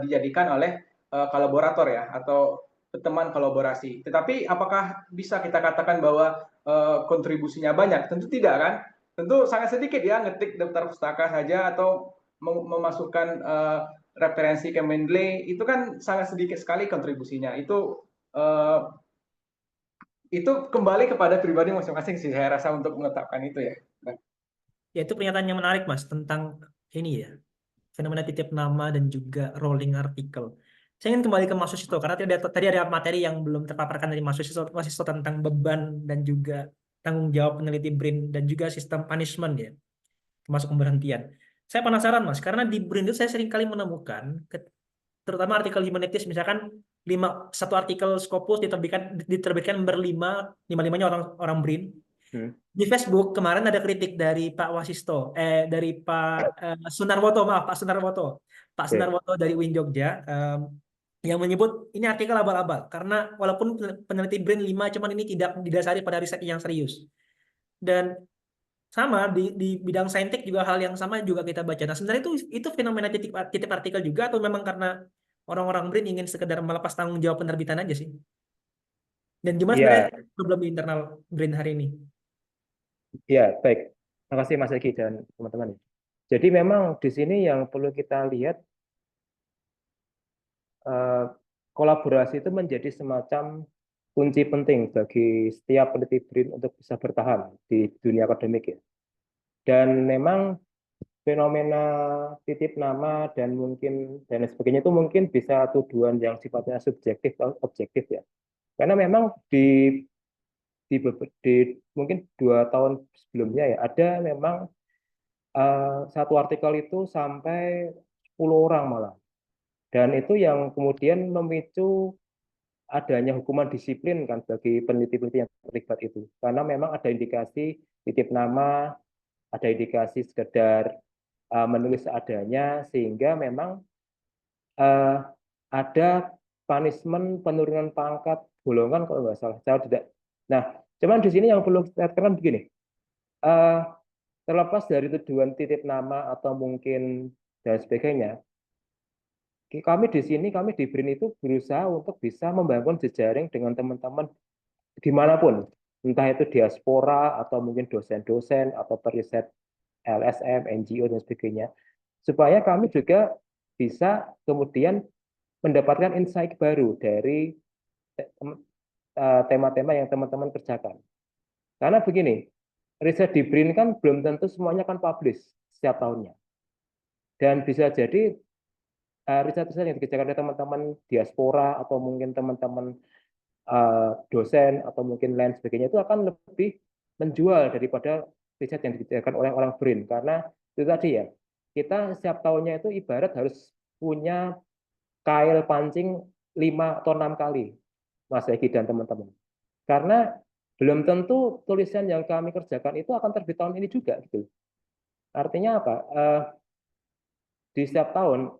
Speaker 5: dijadikan oleh kolaborator ya atau teman kolaborasi. Tetapi apakah bisa kita katakan bahwa kontribusinya banyak? Tentu tidak kan? Tentu sangat sedikit ya ngetik daftar pustaka saja atau memasukkan referensi ke Mendeley itu kan sangat sedikit sekali kontribusinya. Itu kembali kepada pribadi masing-masing sih saya rasa untuk menetapkan itu ya.
Speaker 1: Ya, itu pernyataan yang menarik, Mas, tentang ini ya, fenomena titip nama dan juga rolling artikel. Saya ingin kembali ke Mas Susisto, karena tadi ada materi yang belum terpaparkan dari Mas Susisto tentang beban dan juga tanggung jawab peneliti BRIN dan juga sistem punishment ya, termasuk pemberhentian. Saya penasaran, Mas, karena di BRIN itu saya sering kali menemukan, terutama artikel humanities, misalkan satu artikel Scopus diterbitkan lima-limanya orang BRIN. Di Facebook kemarin ada kritik dari Pak Wasisto, dari Pak Sunarwoto, maaf Pak Sunarwoto, dari UIN Jogja, yang menyebut ini artikel abal-abal karena walaupun peneliti BRIN 5, cuman ini tidak didasari pada riset yang serius. Dan sama di bidang saintek juga hal yang sama juga kita baca. Nah, sebenarnya itu fenomena titip artikel juga atau memang karena orang-orang BRIN ingin sekedar melepas tanggung jawab penerbitan aja sih? Dan gimana sebenarnya problem di internal BRIN hari ini?
Speaker 2: Ya, baik. Terima kasih Mas Egi dan teman-teman. Jadi memang di sini yang perlu kita lihat, kolaborasi itu menjadi semacam kunci penting bagi setiap peneliti BRIN untuk bisa bertahan di dunia akademik ya. Dan memang fenomena titip nama dan sebagainya itu mungkin bisa tuduhan yang sifatnya subjektif atau objektif ya. Karena memang di mungkin 2 tahun sebelumnya ya ada memang satu artikel itu sampai 10 orang malah. Dan itu yang kemudian memicu adanya hukuman disiplin kan bagi peneliti-peneliti yang terlibat itu. Karena memang ada indikasi titip nama, ada indikasi sekedar menulis seadanya, sehingga memang ada punishment penurunan pangkat golongan kalau nggak salah. Saya tidak. Nah, cuman di sini yang perlu kita katakan begini. Terlepas dari tuduhan titip nama atau mungkin dan sebagainya, kami di BRIN itu berusaha untuk bisa membangun jejaring dengan teman-teman dimanapun, entah itu diaspora atau mungkin dosen-dosen atau periset LSM, NGO dan sebagainya, supaya kami juga bisa kemudian mendapatkan insight baru dari tema-tema yang teman-teman kerjakan. Karena begini, riset di BRIN kan belum tentu semuanya kan publish setiap tahunnya. Dan bisa jadi riset-riset yang dikerjakan oleh teman-teman diaspora atau mungkin teman-teman dosen atau mungkin lain sebagainya itu akan lebih menjual daripada riset yang dikerjakan oleh orang BRIN. Karena itu tadi ya, kita setiap tahunnya itu ibarat harus punya kail pancing 5 atau 6 kali, Mas Egi dan teman-teman. Karena belum tentu tulisan yang kami kerjakan itu akan terbit tahun ini juga gitu. Artinya apa? Di setiap tahun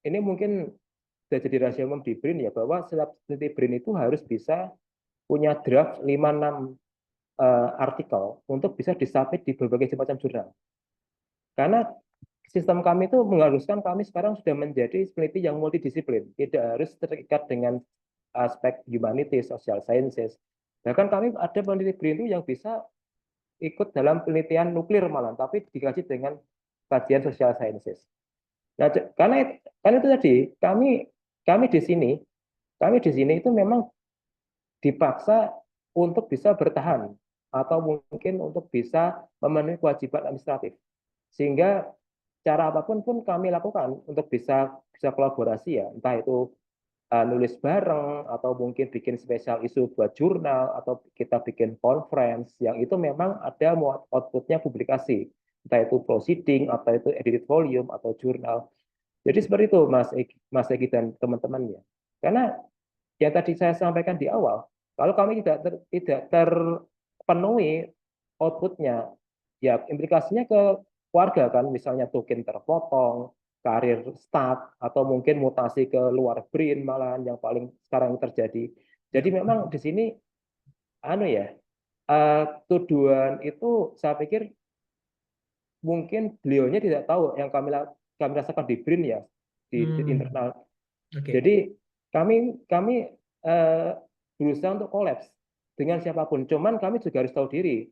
Speaker 2: ini mungkin sudah jadi rahasia umum di BRIN ya, bahwa setiap peneliti BRIN itu harus bisa punya draft 5-6 artikel untuk bisa disubmit di berbagai macam jurnal. Karena sistem kami itu mengharuskan kami sekarang sudah menjadi peneliti yang multidisiplin, tidak harus terikat dengan aspek humanities, social sciences. Bahkan kami ada peneliti BRIN itu yang bisa ikut dalam penelitian nuklir malah, tapi dikaji dengan kajian social sciences. Nah, karena itu tadi kami di sini itu memang dipaksa untuk bisa bertahan atau mungkin untuk bisa memenuhi kewajiban administratif. Sehingga cara apapun pun kami lakukan untuk bisa kolaborasi ya, entah itu nulis bareng atau mungkin bikin spesial isu buat jurnal atau kita bikin conference yang itu memang ada outputnya publikasi, entah itu proceeding atau itu edited volume atau jurnal. Jadi seperti itu Mas Egi dan teman-teman ya. Karena yang tadi saya sampaikan di awal, kalau kami tidak terpenuhi outputnya, ya implikasinya ke keluarga kan, misalnya token terpotong, karir stuck, atau mungkin mutasi ke luar BRIN malahan yang paling sekarang terjadi. Jadi memang di sini anu ya, tuduhan itu saya pikir mungkin beliaunya tidak tahu yang kami rasakan di BRIN ya, di internal.
Speaker 1: Oke.
Speaker 2: Jadi kami eh, berusaha untuk kolaps dengan siapapun. Cuman kami juga harus tahu diri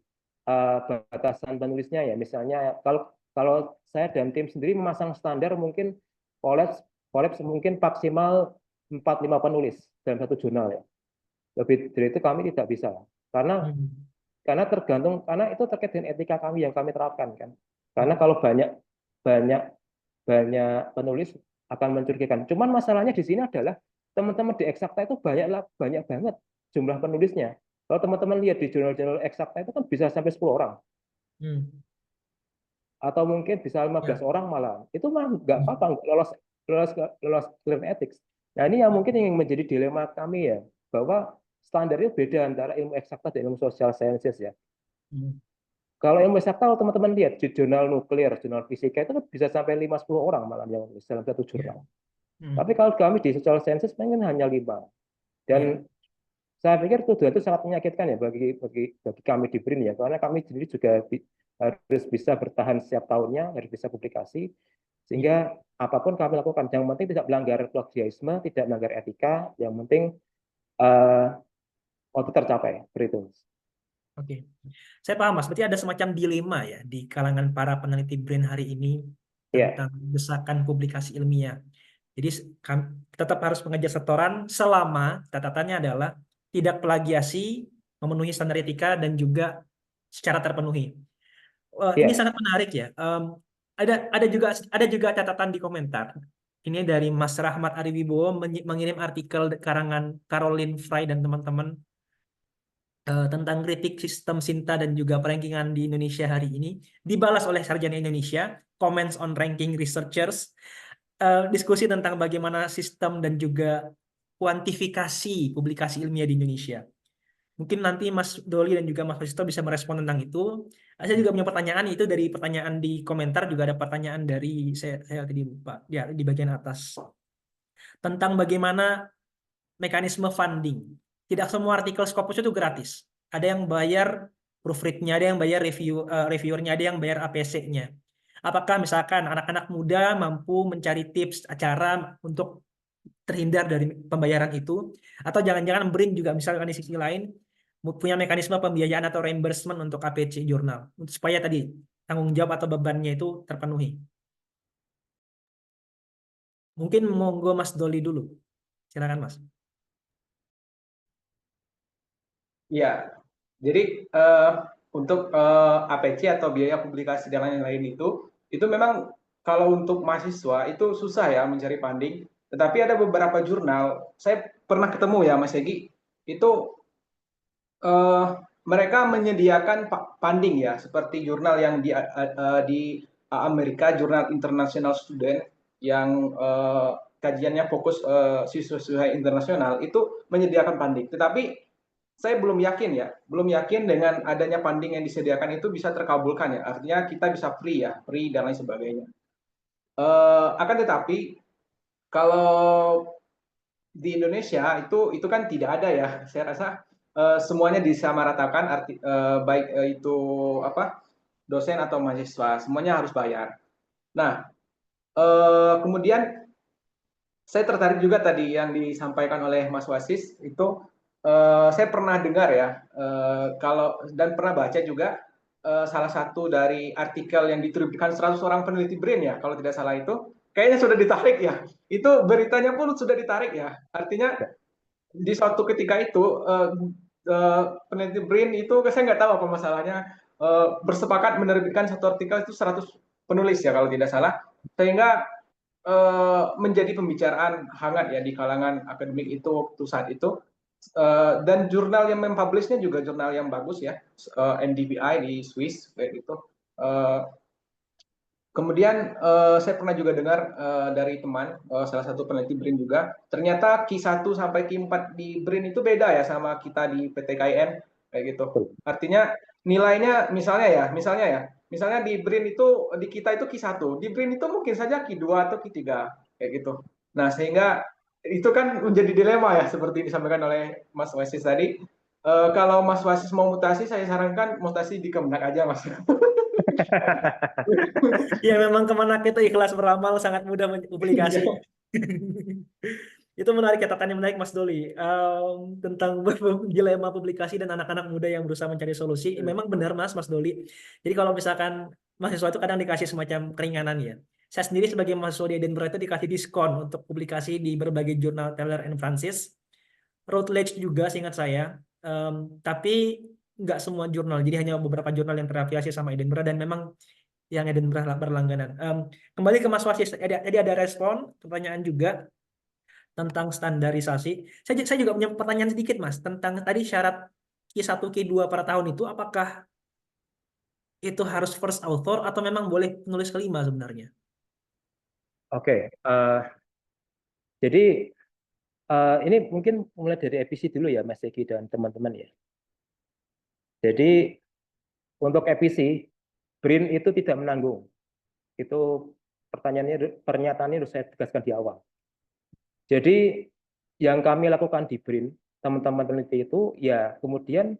Speaker 2: batasan penulisnya ya. Misalnya kalau saya dan tim sendiri memasang standar mungkin kolaps mungkin maksimal 4-5 penulis dalam satu jurnal ya. Lebih dari itu kami tidak bisa. Karena karena itu terkait dengan etika kami yang kami terapkan kan. Karena kalau banyak banyak banyak penulis akan mencurigakan. Cuman masalahnya di sini adalah teman-teman di Eksakta itu banyak banget jumlah penulisnya. Kalau teman-teman lihat di jurnal-jurnal Eksakta itu kan bisa sampai 10 orang. Atau mungkin bisa 15 orang malah. Itu mah nggak apa-apa, lolos clear ethics. Nah ini yang mungkin yang menjadi dilema kami ya, bahwa standarnya beda antara ilmu eksakta dan ilmu social sciences ya. Kalau ilmu eksakta, kalau teman-teman lihat di jurnal nuklir, jurnal fisika itu kan bisa sampai 5-10 orang malah yang nulis dalam satu jurnal. Tapi kalau kami di social sciences pengen hanya 5. Dan saya pikir tuduhan itu sangat menyakitkan ya bagi kami di BRIN ya, karena kami sendiri juga harus bisa bertahan setiap tahunnya, harus bisa publikasi, sehingga apapun kami lakukan, yang penting tidak melanggar plagiarisme, tidak melanggar etika, yang penting waktu tercapai, berhitung.
Speaker 1: Oke, saya paham Mas. Berarti ada semacam dilema ya di kalangan para peneliti BRIN hari ini tentang desakan publikasi ilmiah. Jadi tetap harus mengejar setoran selama catatannya adalah tidak plagiasi, memenuhi standar etika dan juga secara terpenuhi. Ini sangat menarik ya. Ada juga catatan di komentar. Ini dari Mas Rahmat Ariwibowo mengirim artikel karangan Caroline Fry dan teman-teman tentang kritik sistem Sinta dan juga perankingan di Indonesia hari ini, dibalas oleh Sarjana Indonesia, comments on ranking researchers, diskusi tentang bagaimana sistem dan juga kuantifikasi publikasi ilmiah di Indonesia. Mungkin nanti Mas Doli dan juga Mas Fisto bisa merespon tentang itu. Saya juga punya pertanyaan, itu dari pertanyaan di komentar juga ada pertanyaan dari saya tadi lupa ya di bagian atas tentang bagaimana mekanisme funding. Tidak semua artikel Scopus itu gratis. Ada yang bayar proofread-nya, ada yang bayar reviewernya, ada yang bayar APC-nya. Apakah misalkan anak-anak muda mampu mencari tips cara untuk terhindar dari pembayaran itu? Atau jangan-jangan BRIN juga misalkan di sisi lain punya mekanisme pembiayaan atau reimbursement untuk APC jurnal supaya tadi tanggung jawab atau bebannya itu terpenuhi. Mungkin monggo Mas Doli dulu. Silakan Mas.
Speaker 5: Iya, jadi untuk APC atau biaya publikasi dan lain-lain itu memang kalau untuk mahasiswa itu susah ya mencari funding. Tetapi ada beberapa jurnal, saya pernah ketemu ya Mas Egi, itu mereka menyediakan funding ya, seperti jurnal yang di Amerika, Jurnal International Student yang kajiannya fokus siswa-siswa internasional itu menyediakan funding. Tetapi saya belum yakin dengan adanya funding yang disediakan itu bisa terkabulkan ya. Artinya kita bisa free dan lain sebagainya. Akan tetapi kalau di Indonesia itu kan tidak ada ya. Saya rasa semuanya disamaratakan, baik itu dosen atau mahasiswa, semuanya harus bayar. Nah, kemudian saya tertarik juga tadi yang disampaikan oleh Mas Wasis itu. Saya pernah dengar ya, dan pernah baca juga salah satu dari artikel yang diterbitkan 100 orang peneliti BRIN ya, kalau tidak salah itu, kayaknya sudah ditarik ya. Itu beritanya pun sudah ditarik ya. Artinya di suatu ketika itu peneliti BRIN itu, saya nggak tahu apa masalahnya, bersepakat menerbitkan satu artikel itu 100 penulis ya kalau tidak salah, sehingga menjadi pembicaraan hangat ya di kalangan akademik itu waktu saat itu. Dan jurnal yang mempublishnya juga jurnal yang bagus ya, NDBI di Swiss kayak gitu. Kemudian saya pernah juga dengar dari teman, salah satu peneliti BRIN juga, ternyata Q1 sampai Q4 di BRIN itu beda ya sama kita di PTKIN, kayak gitu. Artinya nilainya misalnya di BRIN itu, di kita itu Q1, di BRIN itu mungkin saja Q2 atau Q3, kayak gitu. Nah, sehingga itu kan menjadi dilema ya, seperti disampaikan oleh Mas Wasis tadi. Kalau Mas Wasis mau mutasi, saya sarankan mutasi di Kemenak aja, Mas.
Speaker 1: Ya memang Kemenak itu ikhlas beramal sangat mudah publikasi. Itu menarik, catatannya menarik Mas Doli. Tentang dilema publikasi dan anak-anak muda yang berusaha mencari solusi. Memang benar Mas Doli. Jadi kalau misalkan mahasiswa itu kadang dikasih semacam keringanan ya. Saya sendiri sebagai mahasiswa di Edinburgh itu dikasih diskon untuk publikasi di berbagai jurnal Taylor and Francis. Routledge juga seingat saya. Tapi nggak semua jurnal. Jadi hanya beberapa jurnal yang terafiliasi sama Edinburgh dan memang yang Edinburgh berlangganan. Kembali ke Mas Wasis, jadi ada respon pertanyaan juga tentang standarisasi. Saya juga punya pertanyaan sedikit Mas tentang tadi syarat Q1 Q2 per tahun itu, apakah itu harus first author atau memang boleh penulis kelima sebenarnya?
Speaker 2: Oke, jadi ini mungkin mulai dari EPC dulu ya Mas Egi dan teman-teman ya. Jadi untuk EPC, BRIN itu tidak menanggung. Itu pernyataannya harus saya tegaskan di awal. Jadi yang kami lakukan di BRIN, teman-teman peneliti itu ya kemudian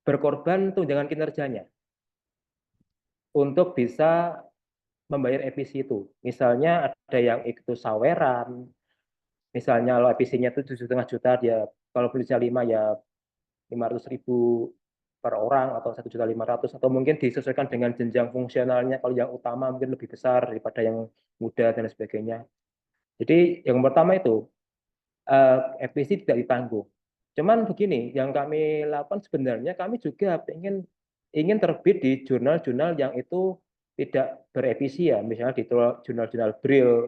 Speaker 2: berkorban tunjangan kinerjanya untuk bisa membayar EPC itu. Misalnya ada yang ikut saweran, misalnya kalau EPC-nya itu 7,5 juta, dia kalau belinya 5 ya 500.000 per orang atau 1.500.000, atau mungkin disesuaikan dengan jenjang fungsionalnya. Kalau yang utama mungkin lebih besar daripada yang muda dan sebagainya. Jadi yang pertama itu EPC tidak ditanggung. Cuman begini, yang kami lakukan sebenarnya kami juga ingin terbit di jurnal-jurnal yang itu tidak berepisi ya, misalnya di jurnal-jurnal Brill,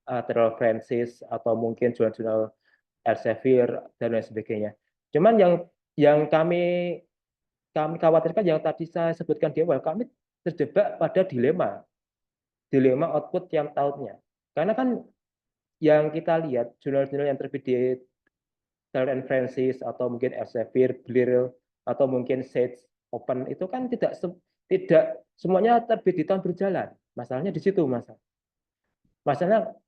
Speaker 2: Taylor Francis, atau mungkin jurnal-jurnal Elsevier dan lain sebagainya. Cuman yang kami khawatirkan yang tadi saya sebutkan di awal, kami terjebak pada dilema output tiap tahunnya. Karena kan yang kita lihat jurnal-jurnal yang terbit di Taylor and Francis atau mungkin Elsevier, Brill, atau mungkin Sage Open itu kan tidak semuanya terbit di tahun berjalan. Masalahnya di situ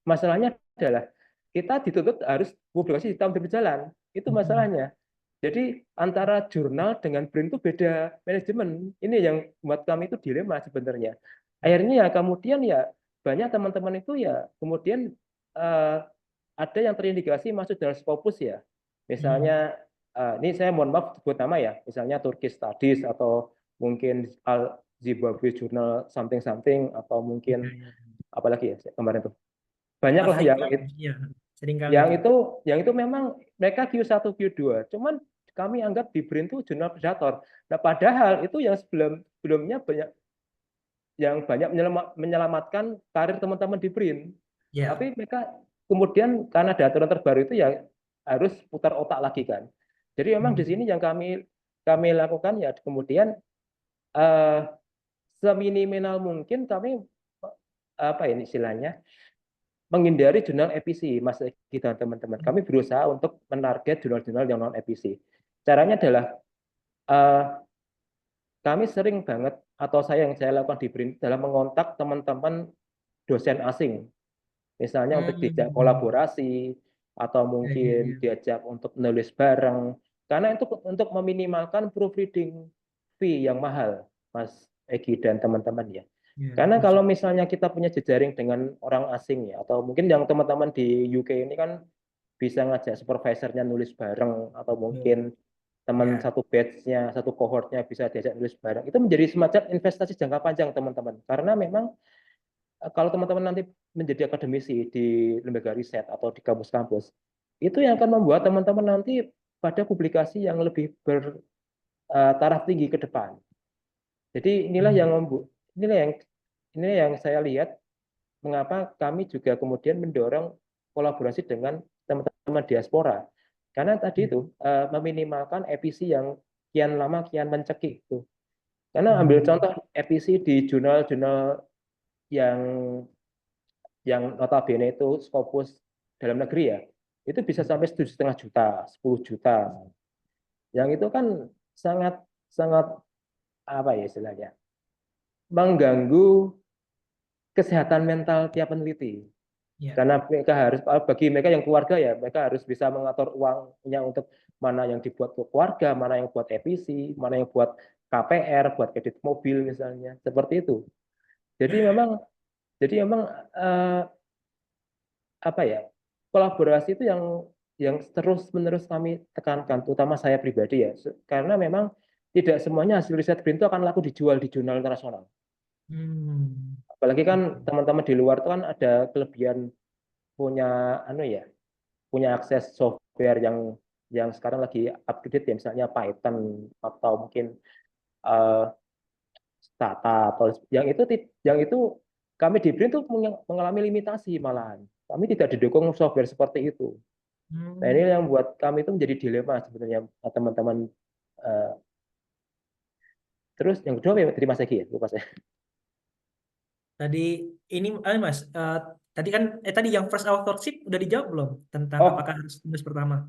Speaker 2: masalahnya adalah kita dituntut harus publikasi di tahun berjalan. Itu masalahnya. Jadi antara jurnal dengan BRIN itu beda manajemen. Ini yang buat kami itu dilema sebenarnya. Akhirnya ya kemudian ya banyak teman-teman itu ya kemudian ada yang terindikasi masuk dalam Scopus ya. Misalnya ini saya mohon maaf sebut nama ya. Misalnya Turkish Studies atau mungkin Al Zimbabwe Journal something atau mungkin apalagi ya kemarin tuh. Banyaklah yang itu memang mereka Q1 Q2. Cuman kami anggap di BRIN itu jurnal predator. Nah, padahal itu yang sebelumnya banyak menyelamatkan karir teman-teman di BRIN. Tapi mereka kemudian karena ada aturan terbaru itu ya harus putar otak lagi kan. Jadi memang di sini yang kami lakukan ya kemudian seminimal mungkin kami istilahnya menghindari jurnal EPC, Mas Egi dan teman-teman. Kami berusaha untuk menarget jurnal-jurnal yang non EPC. Caranya adalah kami sering banget atau yang saya lakukan di BRIN dalam mengontak teman-teman dosen asing, misalnya untuk diajak kolaborasi atau mungkin diajak untuk menulis bareng, karena itu untuk meminimalkan proofreading fee yang mahal, Mas Egi dan teman-teman ya. Karena kalau misalnya kita punya jejaring dengan orang asing ya, atau mungkin yang teman-teman di UK ini kan bisa ngajak supervisornya nulis bareng, atau mungkin teman satu batch-nya, satu cohort-nya bisa diajak nulis bareng. Itu menjadi semacam investasi jangka panjang teman-teman. Karena memang kalau teman-teman nanti menjadi akademisi di lembaga riset atau di kampus-kampus, itu yang akan membuat teman-teman nanti pada publikasi yang lebih bertaraf tinggi ke depan. Jadi inilah yang saya lihat mengapa kami juga kemudian mendorong kolaborasi dengan teman-teman diaspora. Karena tadi itu meminimalkan EPC yang kian lama kian mencekik itu. Karena ambil contoh EPC di jurnal-jurnal yang notabene itu Scopus dalam negeri ya, itu bisa sampai 7,5 juta, 10 juta. Yang itu kan sangat sangat apa ya istilahnya, mengganggu kesehatan mental tiap peneliti.
Speaker 1: Ya.
Speaker 2: Karena mereka harus, bagi mereka yang keluarga ya, mereka harus bisa mengatur uangnya untuk mana yang dibuat untuk keluarga, mana yang buat EPC, mana yang buat KPR, buat kredit mobil misalnya, seperti itu. Jadi memang eh, apa ya, kolaborasi itu yang terus-menerus kami tekankan, terutama saya pribadi ya, karena memang tidak semuanya hasil riset BRIN itu akan laku dijual di jurnal internasional. Apalagi kan teman-teman di luar itu kan ada kelebihan punya punya akses software yang sekarang lagi update ya, misalnya Python atau mungkin uh, Stata atau yang itu kami di BRIN tuh mengalami limitasi malahan. Kami tidak didukung software seperti itu. Nah, ini yang buat kami itu menjadi dilema sebenarnya teman-teman. Uh, Terus yang kedua dari Mas Egi ya, lupa saya.
Speaker 1: Tadi ini Mas, tadi yang first authorship udah dijawab belum tentang
Speaker 2: Oh,
Speaker 1: apakah harus tulis pertama?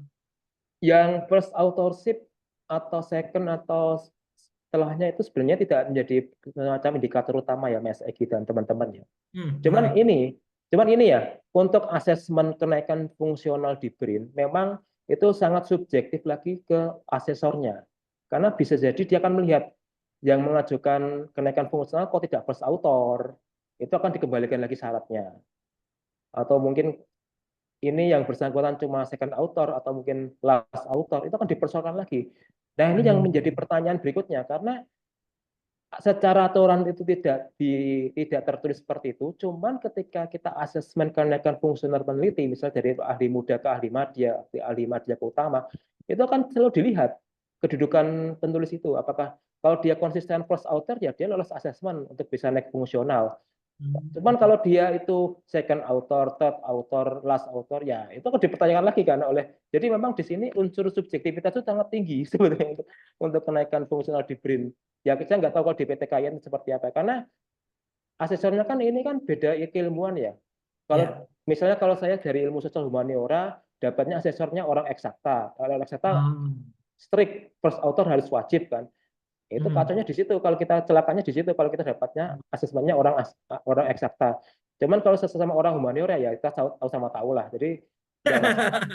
Speaker 2: yang first authorship atau second atau setelahnya itu sebenarnya tidak menjadi semacam indikator utama ya Mas Egi dan teman-teman ya. Cuman
Speaker 1: Menarik.
Speaker 2: ini ya, untuk asesmen kenaikan fungsional di BRIN memang itu sangat subjektif lagi ke asesornya. Karena bisa jadi dia akan melihat yang mengajukan kenaikan fungsional kok tidak first author, itu akan dikembalikan lagi syaratnya. Atau mungkin ini yang bersangkutan cuma second author atau mungkin last author, itu akan dipersoalkan lagi. Nah, ini yang menjadi pertanyaan berikutnya, karena secara aturan itu tidak tertulis seperti itu. Cuman ketika kita asesmen kenaikan fungsional peneliti, misalnya dari ahli muda ke ahli madya ke utama, itu akan selalu dilihat kedudukan penulis itu. Apakah kalau dia konsisten first author, ya dia lolos asesmen untuk bisa naik fungsional. Cuman kalau dia itu second author, third author, last author, ya itu akan dipertanyakan lagi kan Jadi memang di sini unsur subjektivitas itu sangat tinggi sebenarnya untuk kenaikan fungsional di BRIN. Ya saya nggak tahu kalau di PTKIN seperti apa, karena asesornya kan ini kan beda keilmuan ya.
Speaker 1: Ya.
Speaker 2: Misalnya kalau saya dari ilmu sosial humaniora, dapatnya asesornya orang eksakta. Kalau orang eksakta strict first author harus wajib kan. Itu kacanya di situ. Kalau kita celakanya di situ. Kalau kita dapatnya asesmennya orang eksakta. Cuman kalau sesama orang humaniora ya kita tahu sama tahu lah. Jadi nggak masalah.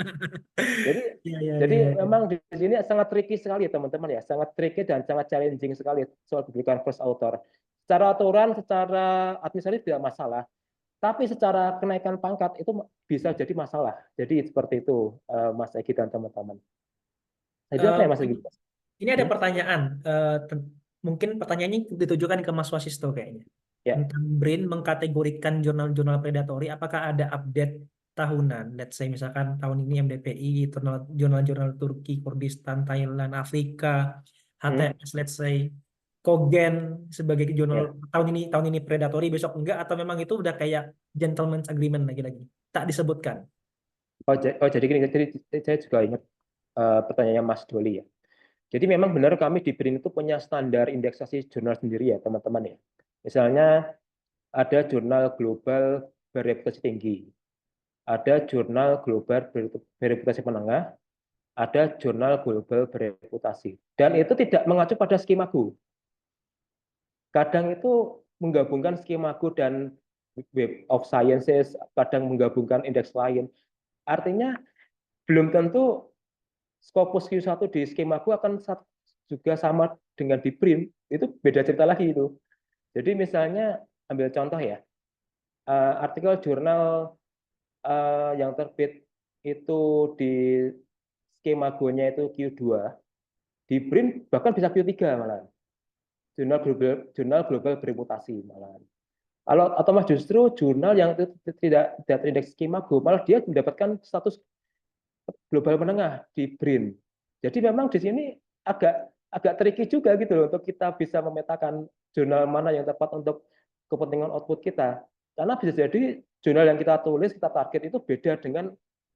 Speaker 2: Jadi memang di sini sangat tricky sekali ya teman-teman ya, sangat tricky dan sangat challenging sekali soal publikan first author. Secara aturan, secara administratif tidak masalah, tapi secara kenaikan pangkat itu bisa jadi masalah. Jadi seperti itu Mas Egi dan teman-teman. Jadi apa ya Mas Egi?
Speaker 1: Ini ada pertanyaan, mungkin pertanyaannya ditujukan ke Mas Wasisto kayaknya.
Speaker 2: Ya.
Speaker 1: Tentang BRIN mengkategorikan jurnal-jurnal predatory, apakah ada update tahunan? Let's say misalkan tahun ini MDPI, jurnal-jurnal Turki, Kurdistan, Thailand, Afrika, HTS, let's say Kogen sebagai jurnal tahun ini predatory, besok enggak, atau memang itu udah kayak gentleman's agreement lagi-lagi, tak disebutkan.
Speaker 2: Jadi gini, jadi saya juga ingat pertanyaannya Mas Doli ya. Jadi memang benar kami di BRIN itu punya standar indeksasi jurnal sendiri ya teman-teman ya. Misalnya ada jurnal global bereputasi tinggi, ada jurnal global bereputasi menengah, ada jurnal global bereputasi. Dan itu tidak mengacu pada skema Go. Kadang itu menggabungkan skema Go dan Web of Sciences, kadang menggabungkan indeks lain. Artinya belum tentu Scopus Q1 di skema Go akan juga sama dengan di BRIN. Itu beda cerita lagi itu. Jadi misalnya ambil contoh ya, artikel jurnal yang terbit itu di skema Go-nya itu Q2, di BRIN bahkan bisa Q3 malah. Jurnal global bereputasi malah. Atau mas justru jurnal yang tidak terindeks skema Go, malah dia mendapatkan status global menengah di BRIN. Jadi memang di sini agak tricky juga gitu loh untuk kita bisa memetakan jurnal mana yang tepat untuk kepentingan output kita. Karena bisa jadi jurnal yang kita tulis, kita target itu beda dengan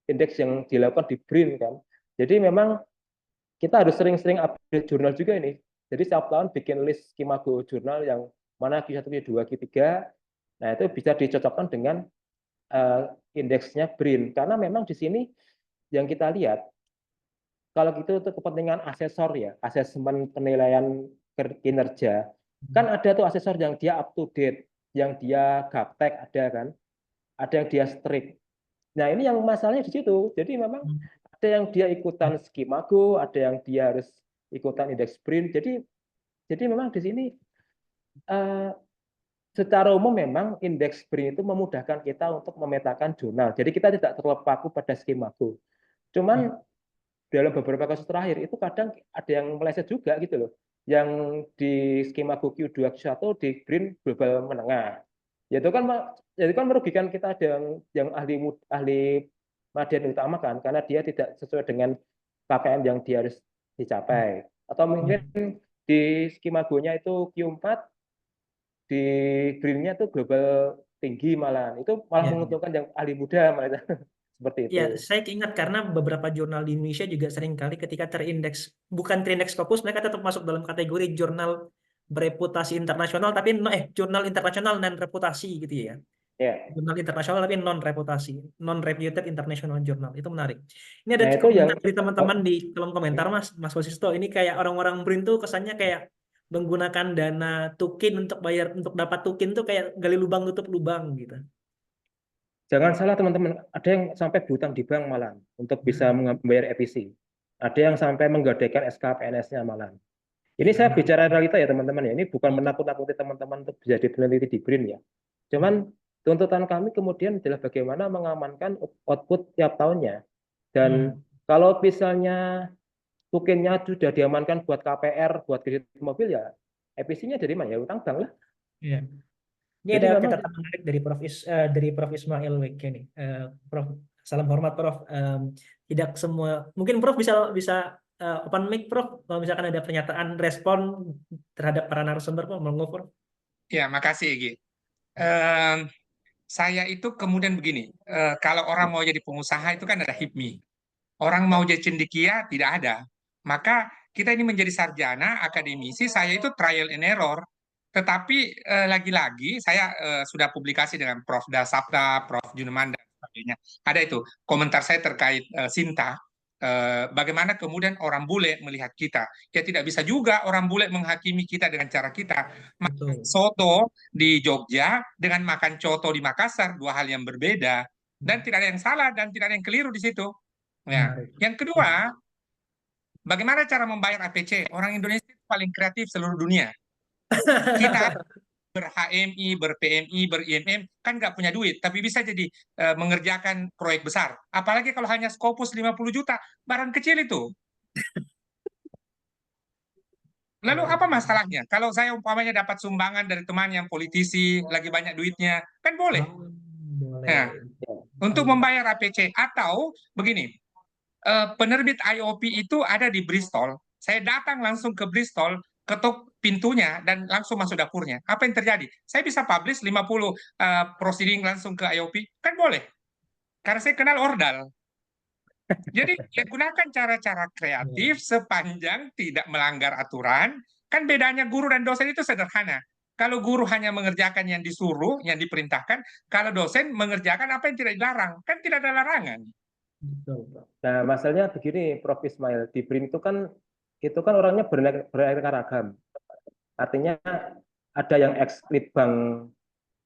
Speaker 2: indeks yang dilakukan di BRIN kan. Jadi memang kita harus sering-sering update jurnal juga ini. Jadi setiap tahun bikin list skema Go jurnal yang mana Q1, Q2, Q3, Nah, itu bisa dicocokkan dengan indeksnya BRIN, karena memang di sini yang kita lihat, kalau gitu untuk kepentingan asesor ya, asesmen penilaian kinerja, kan ada tuh asesor yang dia up to date, yang dia gaptek ada kan, ada yang dia strict. Nah, ini yang masalahnya di situ. Jadi memang ada yang dia ikutan Skimago, ada yang dia harus ikutan indeks BRIN. Jadi memang di sini secara umum memang indeks BRIN itu memudahkan kita untuk memetakan jurnal. Jadi kita tidak terpaku pada Skimago. Cuman dalam beberapa kasus terakhir itu kadang ada yang meleset juga gitu loh. Yang di Skimago Q2Q1 di BRIN global menengah. Ya itu kan merugikan kita ada yang ahli Madian utama kan, karena dia tidak sesuai dengan KPM yang dia harus dicapai. Atau mungkin di Skimago-nya itu Q4, di BRIN-nya itu global tinggi malah. Itu malah menguntungkan yang ahli muda malah. Seperti itu.
Speaker 1: Ya, saya ingat karena beberapa jurnal di Indonesia juga sering kali ketika terindeks, bukan terindeks Scopus, mereka tetap masuk dalam kategori jurnal bereputasi internasional, tapi jurnal internasional non reputasi gitu ya.
Speaker 2: Ya.
Speaker 1: Jurnal internasional tapi non reputasi, non reputed international journal. Itu menarik. Ini ada
Speaker 2: Nah, itu
Speaker 1: komentar
Speaker 2: yang
Speaker 1: dari teman-teman di kolom komentar, Mas Wasisto. Ini kayak orang-orang BRIN tuh kesannya kayak menggunakan dana tukin untuk bayar, untuk dapat tukin tuh kayak gali lubang tutup lubang gitu.
Speaker 2: Jangan salah teman-teman, ada yang sampai berhutang di bank malah untuk bisa membayar EPC. Ada yang sampai menggadaikan SKPNS-nya malah. Ini saya bicara realita ya teman-teman ya. Ini bukan menakut-nakuti teman-teman untuk jadi peneliti di BRIN ya. Cuman tuntutan kami kemudian adalah bagaimana mengamankan output tiap tahunnya. Dan kalau misalnya tukinnya sudah diamankan buat KPR, buat kredit mobil ya, EPC-nya dari mana ya? Utang bank lah.
Speaker 1: Iya. Ini
Speaker 2: Jadi
Speaker 1: ada
Speaker 2: memang
Speaker 1: catatan menarik dari Prof Ismail Weke nih. Prof, salam hormat Prof. Tidak semua, mungkin Prof bisa open mic Prof. Kalau misalkan ada pernyataan respon terhadap para narasumber, Prof, monggo Prof.
Speaker 3: Ya, makasih Egi. Saya itu kemudian begini, kalau orang mau jadi pengusaha itu kan ada HIPMI. Orang mau jadi cendekia tidak ada. Maka kita ini menjadi sarjana, akademisi, saya itu trial and error. Tetapi lagi-lagi saya sudah publikasi dengan Prof. Dasapta, Prof. Juneman, dan sebagainya. Ada itu komentar saya terkait Sinta. Bagaimana kemudian orang bule melihat kita. Ya tidak bisa juga orang bule menghakimi kita dengan cara kita. Makan soto di Jogja dengan makan coto di Makassar, dua hal yang berbeda. Dan tidak ada yang salah dan tidak ada yang keliru di situ. Ya. Yang kedua, bagaimana cara membayar APC? Orang Indonesia paling kreatif seluruh dunia. Kita ber-HMI, ber-PMI, ber-IMM, kan nggak punya duit, tapi bisa jadi mengerjakan proyek besar. Apalagi kalau hanya Scopus 50 juta, barang kecil itu. Lalu apa masalahnya? Kalau saya umpamanya dapat sumbangan dari teman yang politisi, lagi banyak duitnya, kan boleh. Nah, untuk membayar APC, atau begini, penerbit IOP itu ada di Bristol. Saya datang langsung ke Bristol, ketuk pintunya dan langsung masuk dapurnya. Apa yang terjadi? Saya bisa publish 50 proceeding langsung ke IOP, kan boleh. Karena saya kenal ordal. Jadi ya gunakan cara-cara kreatif sepanjang tidak melanggar aturan. Kan bedanya guru dan dosen itu sederhana. Kalau guru hanya mengerjakan yang disuruh, yang diperintahkan, kalau dosen mengerjakan apa yang tidak dilarang, kan tidak ada larangan.
Speaker 2: Nah, masalahnya begini, Prof. Ismail, di BRIN itu kan orangnya beraneka ragam. Artinya ada yang ex-litbang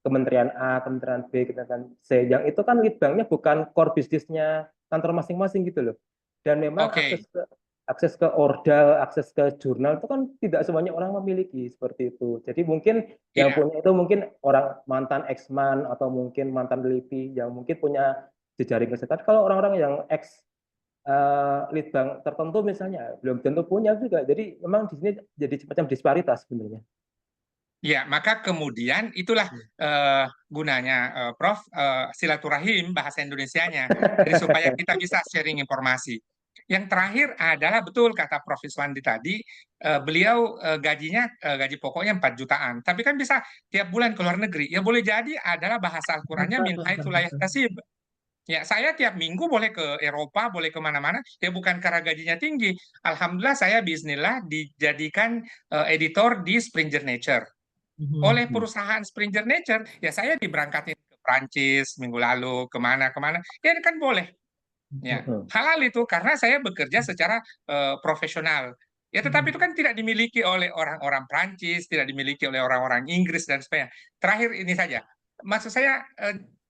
Speaker 2: Kementerian A, Kementerian B, Kementerian C. Yang itu kan litbangnya bukan core bisnisnya kantor masing-masing gitu loh. Dan memang akses ke ordal, akses ke jurnal itu kan tidak semuanya orang memiliki seperti itu. Jadi mungkin yang punya itu mungkin orang mantan eksman atau mungkin mantan peneliti yang mungkin punya jejaring kesehatan. Kalau orang-orang yang ex litbang tertentu misalnya belum tentu punya juga. Jadi memang di sini jadi semacam disparitas sebenarnya.
Speaker 3: Ya, maka kemudian itulah gunanya Prof. Silaturahim bahasa Indonesianya, jadi supaya kita bisa sharing informasi. Yang terakhir adalah betul kata Prof. Iswandi tadi, beliau gajinya gaji pokoknya 4 jutaan, tapi kan bisa tiap bulan ke luar negeri. Ya boleh jadi adalah bahasa Al-Qur'annya min haitsu la yahtasib. Ya, saya tiap minggu boleh ke Eropa, boleh kemana-mana. Ya bukan karena gajinya tinggi. Alhamdulillah saya bismillah dijadikan editor di Springer Nature. oleh perusahaan Springer Nature, ya saya diberangkatin ke Prancis minggu lalu, kemana-kemana, ya kan boleh. Ya, halal itu karena saya bekerja secara profesional. Ya, tetapi itu kan tidak dimiliki oleh orang-orang Prancis, tidak dimiliki oleh orang-orang Inggris dan sebagainya. Terakhir ini saja, maksud saya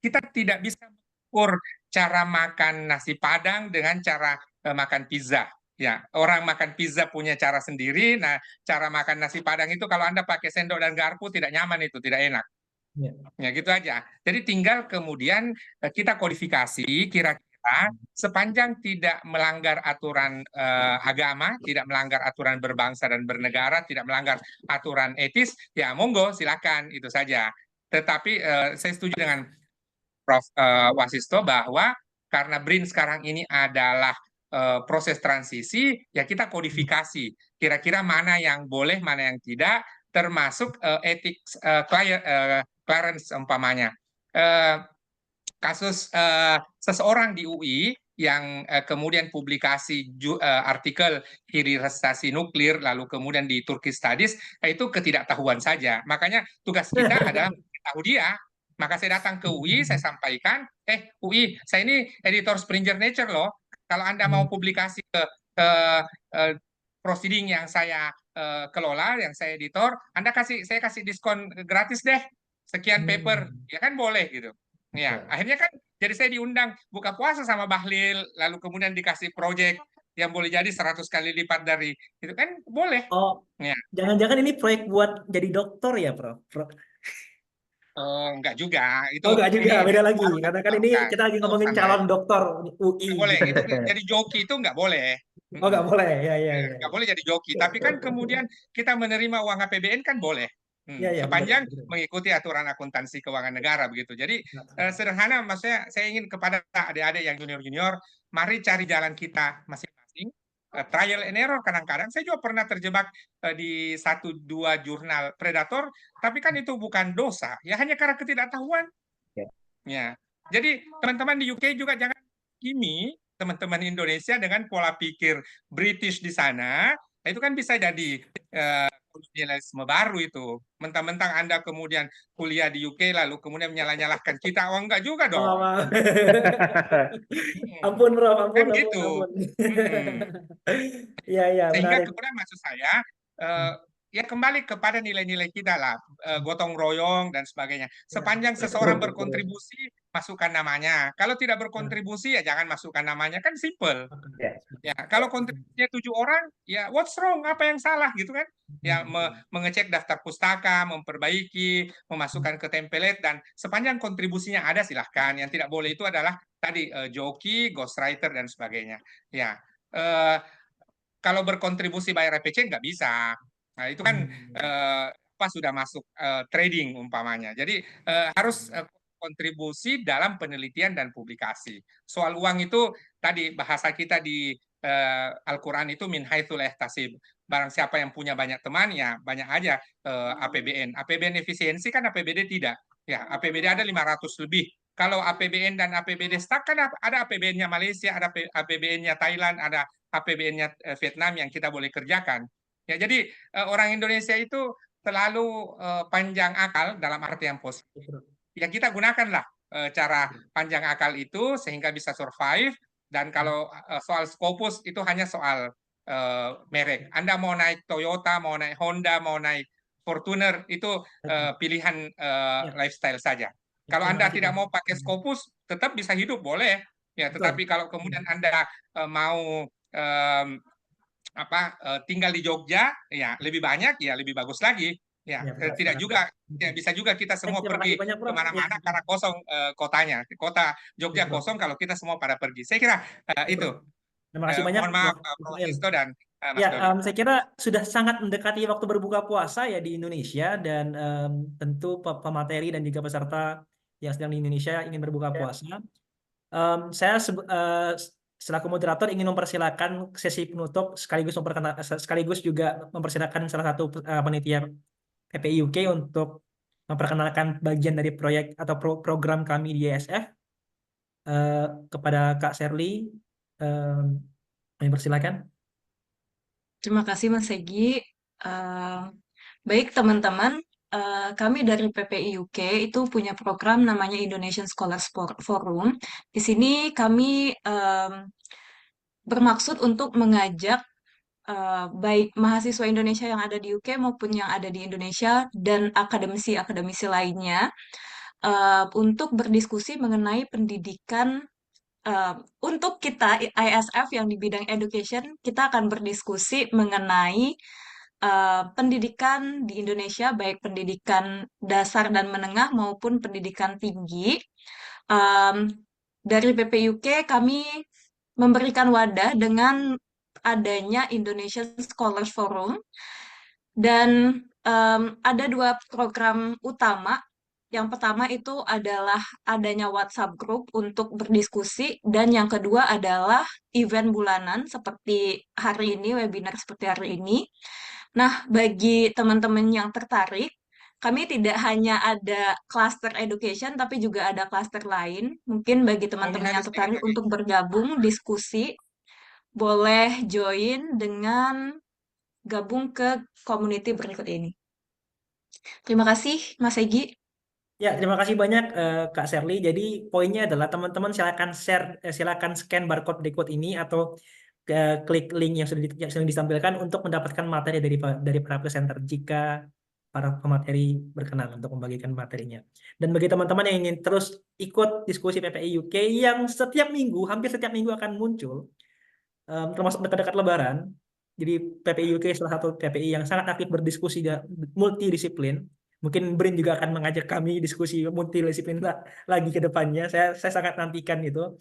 Speaker 3: kita tidak bisa mengukur cara makan nasi Padang dengan cara makan pizza. Ya, orang makan pizza punya cara sendiri. Nah, cara makan nasi Padang itu kalau Anda pakai sendok dan garpu tidak nyaman itu, tidak enak. Ya, gitu aja. Jadi tinggal kemudian kita kodifikasi kira-kira sepanjang tidak melanggar aturan agama, tidak melanggar aturan berbangsa dan bernegara, tidak melanggar aturan etis, ya monggo silakan itu saja. Tetapi saya setuju dengan Prof. Wasisto bahwa karena BRIN sekarang ini adalah proses transisi, ya kita kodifikasi kira-kira mana yang boleh, mana yang tidak, termasuk etik clearance umpamanya. Kasus seseorang di UI yang kemudian publikasi artikel hilirisasi nuklir, lalu kemudian di Turkish Studies, itu ketidaktahuan saja. Makanya tugas kita adalah memberitahu dia. Maka saya datang ke UI, saya sampaikan, UI, saya ini editor Springer Nature loh. Kalau Anda mau publikasi ke proceeding yang saya kelola, yang saya editor, saya kasih diskon gratis deh, sekian paper, ya kan boleh gitu. Ya, akhirnya kan jadi saya diundang buka puasa sama Bahlil, lalu kemudian dikasih proyek yang boleh jadi 100 kali lipat dari itu kan boleh.
Speaker 1: Oh,
Speaker 3: ya.
Speaker 1: Jangan-jangan ini proyek buat jadi dokter ya, Prof?
Speaker 3: Enggak juga.
Speaker 1: Oh, enggak juga,
Speaker 3: ini
Speaker 1: beda lagi. Karena kan ini kita lagi ngomongin calon dokter UI.
Speaker 3: Nggak boleh,
Speaker 1: gitu.
Speaker 3: itu jadi joki itu nggak boleh.
Speaker 1: Oh, nggak boleh, ya.
Speaker 3: Nggak boleh jadi joki. Tapi kan kemudian kita menerima uang APBN kan boleh.
Speaker 1: Ya,
Speaker 3: Sepanjang
Speaker 1: betul.
Speaker 3: mengikuti aturan akuntansi keuangan negara begitu. Jadi sederhana, maksudnya saya ingin kepada adik-adik yang junior-junior, mari cari jalan kita masing-masing. Trial and error kadang-kadang. Saya juga pernah terjebak di 1-2 jurnal predator, tapi kan itu bukan dosa. Ya hanya karena ketidaktahuan. Ya. Jadi teman-teman di UK juga jangan kimi teman-teman Indonesia dengan pola pikir British di sana, itu kan bisa jadi kolonialisme baru itu. Mentang-mentang Anda kemudian kuliah di UK lalu kemudian menyalah-nyalahkan kita, oh enggak juga dong.
Speaker 1: Ampun, Bro, ampun.
Speaker 3: Kan gitu.
Speaker 1: Iya,
Speaker 3: Sehingga
Speaker 1: menarik.
Speaker 3: kemudian maksud saya ya kembali kepada nilai-nilai kita lah, gotong royong dan sebagainya. Sepanjang seseorang berkontribusi, masukkan namanya. Kalau tidak berkontribusi ya jangan masukkan namanya, kan simple. Ya, kalau kontribusinya 7 orang, ya what's wrong? Apa yang salah gitu kan? Ya mengecek daftar pustaka, memperbaiki, memasukkan ke template, dan sepanjang kontribusinya ada silahkan. Yang tidak boleh itu adalah tadi joki, ghostwriter dan sebagainya. Ya. Kalau berkontribusi bayar RPC nggak bisa. Nah, itu kan sudah masuk trading umpamanya. Jadi harus kontribusi dalam penelitian dan publikasi. Soal uang itu tadi bahasa kita di Al-Quran itu min haitsu la yahtasib. Barang siapa yang punya banyak teman ya banyak aja APBN. APBN efisiensi kan APBD tidak. Ya, APBD ada 500 lebih. Kalau APBN dan APBD stuck kan ada APBN-nya Malaysia, ada APBN-nya Thailand, ada APBN-nya Vietnam yang kita boleh kerjakan. Ya, jadi orang Indonesia itu terlalu panjang akal dalam arti yang positif. Ya kita gunakanlah cara panjang akal itu sehingga bisa survive. Dan kalau soal Scopus itu hanya soal merek. Anda mau naik Toyota, mau naik Honda, mau naik Fortuner, itu pilihan lifestyle saja. Kalau Anda tidak mau pakai Scopus, tetap bisa hidup, boleh. Ya, tetapi kalau kemudian Anda mau tinggal di Jogja, ya lebih banyak, ya lebih bagus lagi. Ya, tidak juga, ya bisa juga kita semua pergi kemana-mana karena kosong kotanya. Kota Jogja kosong kalau kita semua pada pergi. Saya kira itu.
Speaker 1: Terima kasih banyak.
Speaker 3: Mohon maaf, Prof. Wasisto dan Mas Dodi.
Speaker 1: Saya kira sudah sangat mendekati waktu berbuka puasa ya di Indonesia, dan tentu pemateri dan juga peserta yang sedang di Indonesia ingin berbuka puasa. Saya selaku moderator ingin mempersilakan sesi penutup sekaligus juga mempersilakan salah satu panitia PPI UK untuk memperkenalkan bagian dari proyek atau program kami di ISF kepada Kak Sherly. Kami persilakan.
Speaker 6: Terima kasih Mas Segi. Baik teman-teman, kami dari PPI UK itu punya program namanya Indonesian Scholars Forum. Di sini kami bermaksud untuk mengajak baik mahasiswa Indonesia yang ada di UK maupun yang ada di Indonesia dan akademisi-akademisi lainnya untuk berdiskusi mengenai pendidikan. Untuk kita ISF yang di bidang education, kita akan berdiskusi mengenai pendidikan di Indonesia, baik pendidikan dasar dan menengah maupun pendidikan tinggi. Dari PPUK kami memberikan wadah dengan adanya Indonesian Scholars Forum dan ada 2 program utama. Yang pertama itu adalah adanya WhatsApp group untuk berdiskusi dan yang kedua adalah event bulanan seperti hari ini, webinar seperti hari ini. Nah, bagi teman-teman yang tertarik, kami tidak hanya ada cluster education, tapi juga ada cluster lain. Mungkin bagi teman-teman
Speaker 3: Ada
Speaker 6: yang
Speaker 3: sedikit
Speaker 6: tertarik
Speaker 3: lagi.
Speaker 6: untuk bergabung diskusi, boleh join dengan gabung ke community berikut ini. Terima kasih, Mas Egi.
Speaker 1: Ya, terima kasih banyak Kak Sherly. Jadi poinnya adalah teman-teman silakan share, silakan scan barcode decode ini atau klik link yang sudah ditampilkan untuk mendapatkan materi dari para presenter jika para pemateri berkenan untuk membagikan materinya. Dan bagi teman-teman yang ingin terus ikut diskusi PPI UK yang hampir setiap minggu akan muncul, termasuk dekat-dekat Lebaran. Jadi PPI UK salah satu PPI yang sangat aktif berdiskusi multidisiplin. Mungkin Brin juga akan mengajak kami diskusi multidisiplin lagi ke depannya. Saya sangat nantikan itu.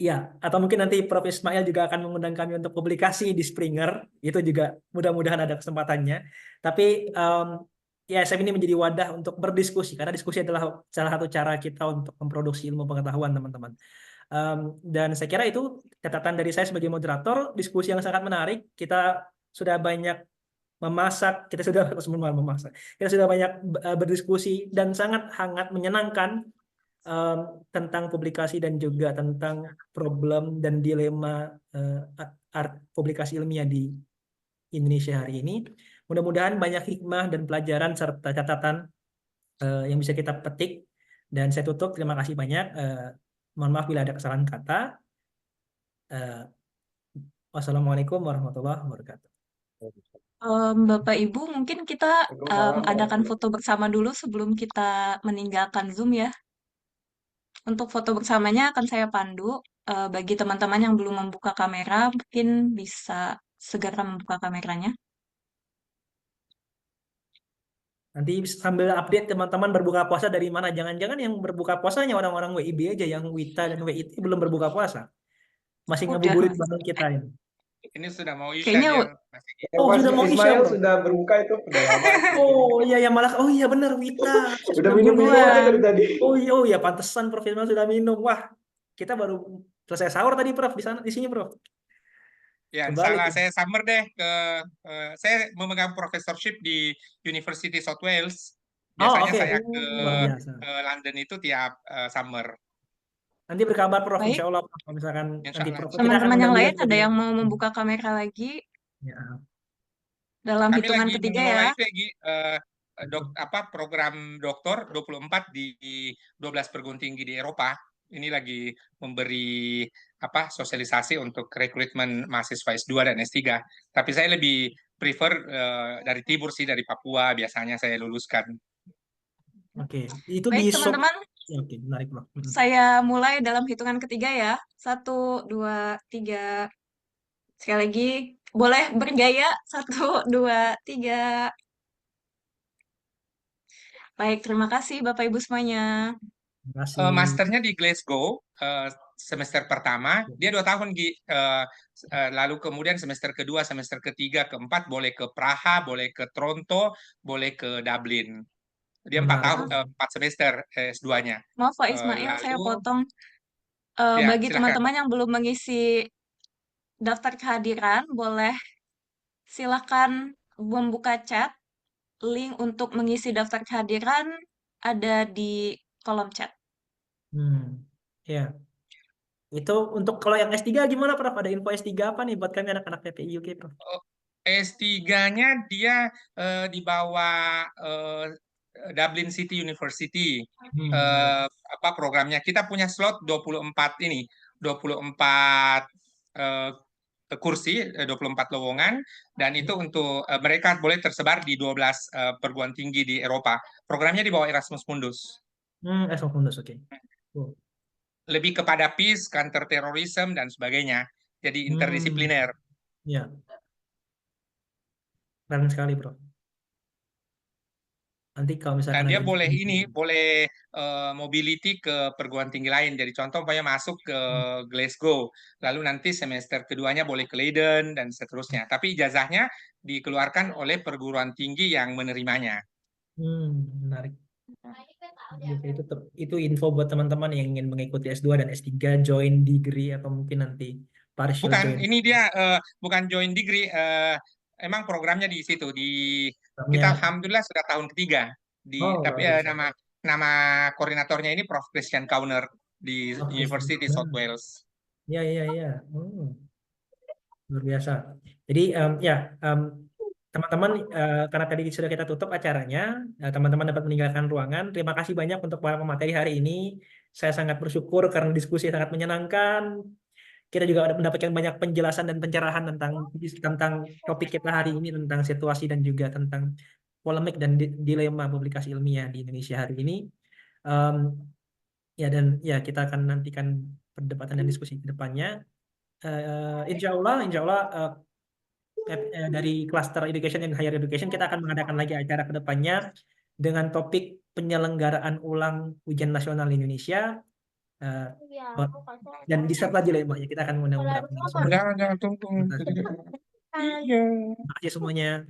Speaker 1: Ya, atau mungkin nanti Prof. Ismail juga akan mengundang kami untuk publikasi di Springer. Itu juga mudah-mudahan ada kesempatannya. Tapi ISF ini menjadi wadah untuk berdiskusi, karena diskusi adalah salah satu cara kita untuk memproduksi ilmu pengetahuan, teman-teman. Dan saya kira itu catatan dari saya sebagai moderator, diskusi yang sangat menarik. Kita sudah banyak kita sudah banyak berdiskusi dan sangat hangat menyenangkan tentang publikasi dan juga tentang problem dan dilema publikasi ilmiah di Indonesia hari ini. Mudah-mudahan banyak hikmah dan pelajaran serta catatan yang bisa kita petik. Dan saya tutup, terima kasih banyak. Mohon maaf bila ada kesalahan kata. Wassalamualaikum warahmatullahi wabarakatuh.
Speaker 6: Bapak Ibu, mungkin kita adakan foto bersama dulu sebelum kita meninggalkan Zoom ya. Untuk foto bersamanya akan saya pandu. Bagi teman-teman yang belum membuka kamera, mungkin bisa segera membuka kameranya.
Speaker 1: Nanti sambil update teman-teman berbuka puasa dari mana. Jangan-jangan yang berbuka puasanya orang-orang WIB aja, yang WITA dan WIT belum berbuka puasa. Masih
Speaker 6: Udah.
Speaker 1: ngabuburit bareng kita ini.
Speaker 3: Ini sudah mau Isya
Speaker 6: Kayaknya
Speaker 3: dia.
Speaker 1: Oh,
Speaker 5: Mas
Speaker 1: sudah mau Isya,
Speaker 5: Ismail
Speaker 1: bro.
Speaker 5: sudah berbuka itu udah lama.
Speaker 1: Oh iya, malah benar WITA.
Speaker 5: Udah minum-minum aja dari tadi.
Speaker 1: Oh iya, pantesan Prof. Ismail sudah minum. Wah, kita baru selesai sahur tadi, Prof, di sini, Prof.
Speaker 3: Ya,
Speaker 1: Kembali.
Speaker 3: salah saya summer deh saya memegang professorship di University South Wales. Biasanya
Speaker 1: oke.
Speaker 3: saya
Speaker 1: Luar biasa.
Speaker 3: ke London itu tiap summer.
Speaker 1: Nanti berkabar, Prof.
Speaker 6: Baik.
Speaker 1: Insya Allah, Prof. Kalau misalkan
Speaker 3: Insya
Speaker 1: nanti
Speaker 3: Allah.
Speaker 1: Prof. Kita akan
Speaker 6: Teman-teman yang
Speaker 1: undang
Speaker 6: lain
Speaker 1: juga
Speaker 6: ada
Speaker 1: jadi-
Speaker 6: yang mau membuka kamera lagi
Speaker 1: Ya.
Speaker 6: dalam
Speaker 3: Kami
Speaker 6: hitungan
Speaker 3: lagi
Speaker 6: ketiga
Speaker 3: mengelola
Speaker 6: ya.
Speaker 3: itu program doktor 24 di 12 perguruan tinggi di Eropa. Ini lagi memberi sosialisasi untuk rekrutmen mahasiswa S2 dan S3. Tapi saya lebih prefer dari Timur sih, dari Papua biasanya saya luluskan.
Speaker 1: Oke, itu
Speaker 6: Baik,
Speaker 1: di
Speaker 6: teman-teman.
Speaker 1: Oke, menarik, Prof.
Speaker 6: Saya mulai dalam hitungan ketiga ya. 1, 2, 3. Sekali lagi, boleh bergaya. 1, 2, 3. Baik, terima kasih Bapak Ibu semuanya.
Speaker 1: Terima kasih.
Speaker 3: Masternya di Glasgow semester pertama, dia 2 tahun lalu kemudian semester kedua, semester ketiga, keempat boleh ke Praha, boleh ke Toronto, boleh ke Dublin. Dia 4 tahun, 4 semester S2-nya.
Speaker 6: Maaf Pak Ismail, saya
Speaker 3: lalu-
Speaker 6: potong.
Speaker 3: Ya,
Speaker 6: Bagi
Speaker 3: silakan.
Speaker 6: teman-teman yang belum mengisi daftar kehadiran, boleh silakan membuka chat. Link untuk mengisi daftar kehadiran ada di kolom chat.
Speaker 1: Ya. Itu untuk kalau yang S3 gimana, Prof? Ada info S3 apa nih buat kami anak-anak PPI UK, Prof?
Speaker 3: S3-nya dia di bawah Dublin City University.
Speaker 1: Menarik.
Speaker 3: Apa programnya? Kita punya slot 24 ini, 24 kursi, 24 lowongan, dan itu untuk mereka boleh tersebar di 12 perguruan tinggi di Eropa. Programnya di bawah Erasmus Mundus.
Speaker 1: Mundus, oke.
Speaker 3: Lebih kepada peace, counter terrorism, dan sebagainya. Jadi interdisipliner.
Speaker 1: Ya, keren sekali, Bro. Nanti kalau misalkan
Speaker 3: Dan dia
Speaker 1: ada
Speaker 3: boleh ini, boleh mobility ke perguruan tinggi lain. Jadi contoh umpamanya masuk ke Glasgow, lalu nanti semester keduanya boleh ke Leiden dan seterusnya. Tapi ijazahnya dikeluarkan oleh perguruan tinggi yang menerimanya.
Speaker 1: Menarik. Oke, itu info buat teman-teman yang ingin mengikuti S2 dan S3, join degree atau mungkin nanti partial
Speaker 3: Bukan,
Speaker 1: join.
Speaker 3: ini dia bukan join degree. Emang programnya di situ. Kita alhamdulillah sudah tahun ketiga. Tapi nama koordinatornya ini Prof. Christian Kauner di University South Wales.
Speaker 1: Ya. Luar biasa. Jadi teman-teman, karena tadi sudah kita tutup acaranya, teman-teman dapat meninggalkan ruangan. Terima kasih banyak untuk para pemateri hari ini. Saya sangat bersyukur karena diskusi sangat menyenangkan. Kita juga mendapatkan banyak penjelasan dan pencerahan tentang topik kita hari ini, tentang situasi dan juga tentang polemik dan dilema publikasi ilmiah di Indonesia hari ini. Ya, kita akan nantikan perdebatan dan diskusi ke depannya. Insya Allah dari Cluster Education and Higher Education kita akan mengadakan lagi acara ke depannya dengan topik penyelenggaraan ulang ujian nasional Indonesia. Dan di slide lagi lah, Mbak, ya, kita akan mengundang beberapa narasumber.
Speaker 3: Jangan tunggu.
Speaker 1: Terima kasih semuanya.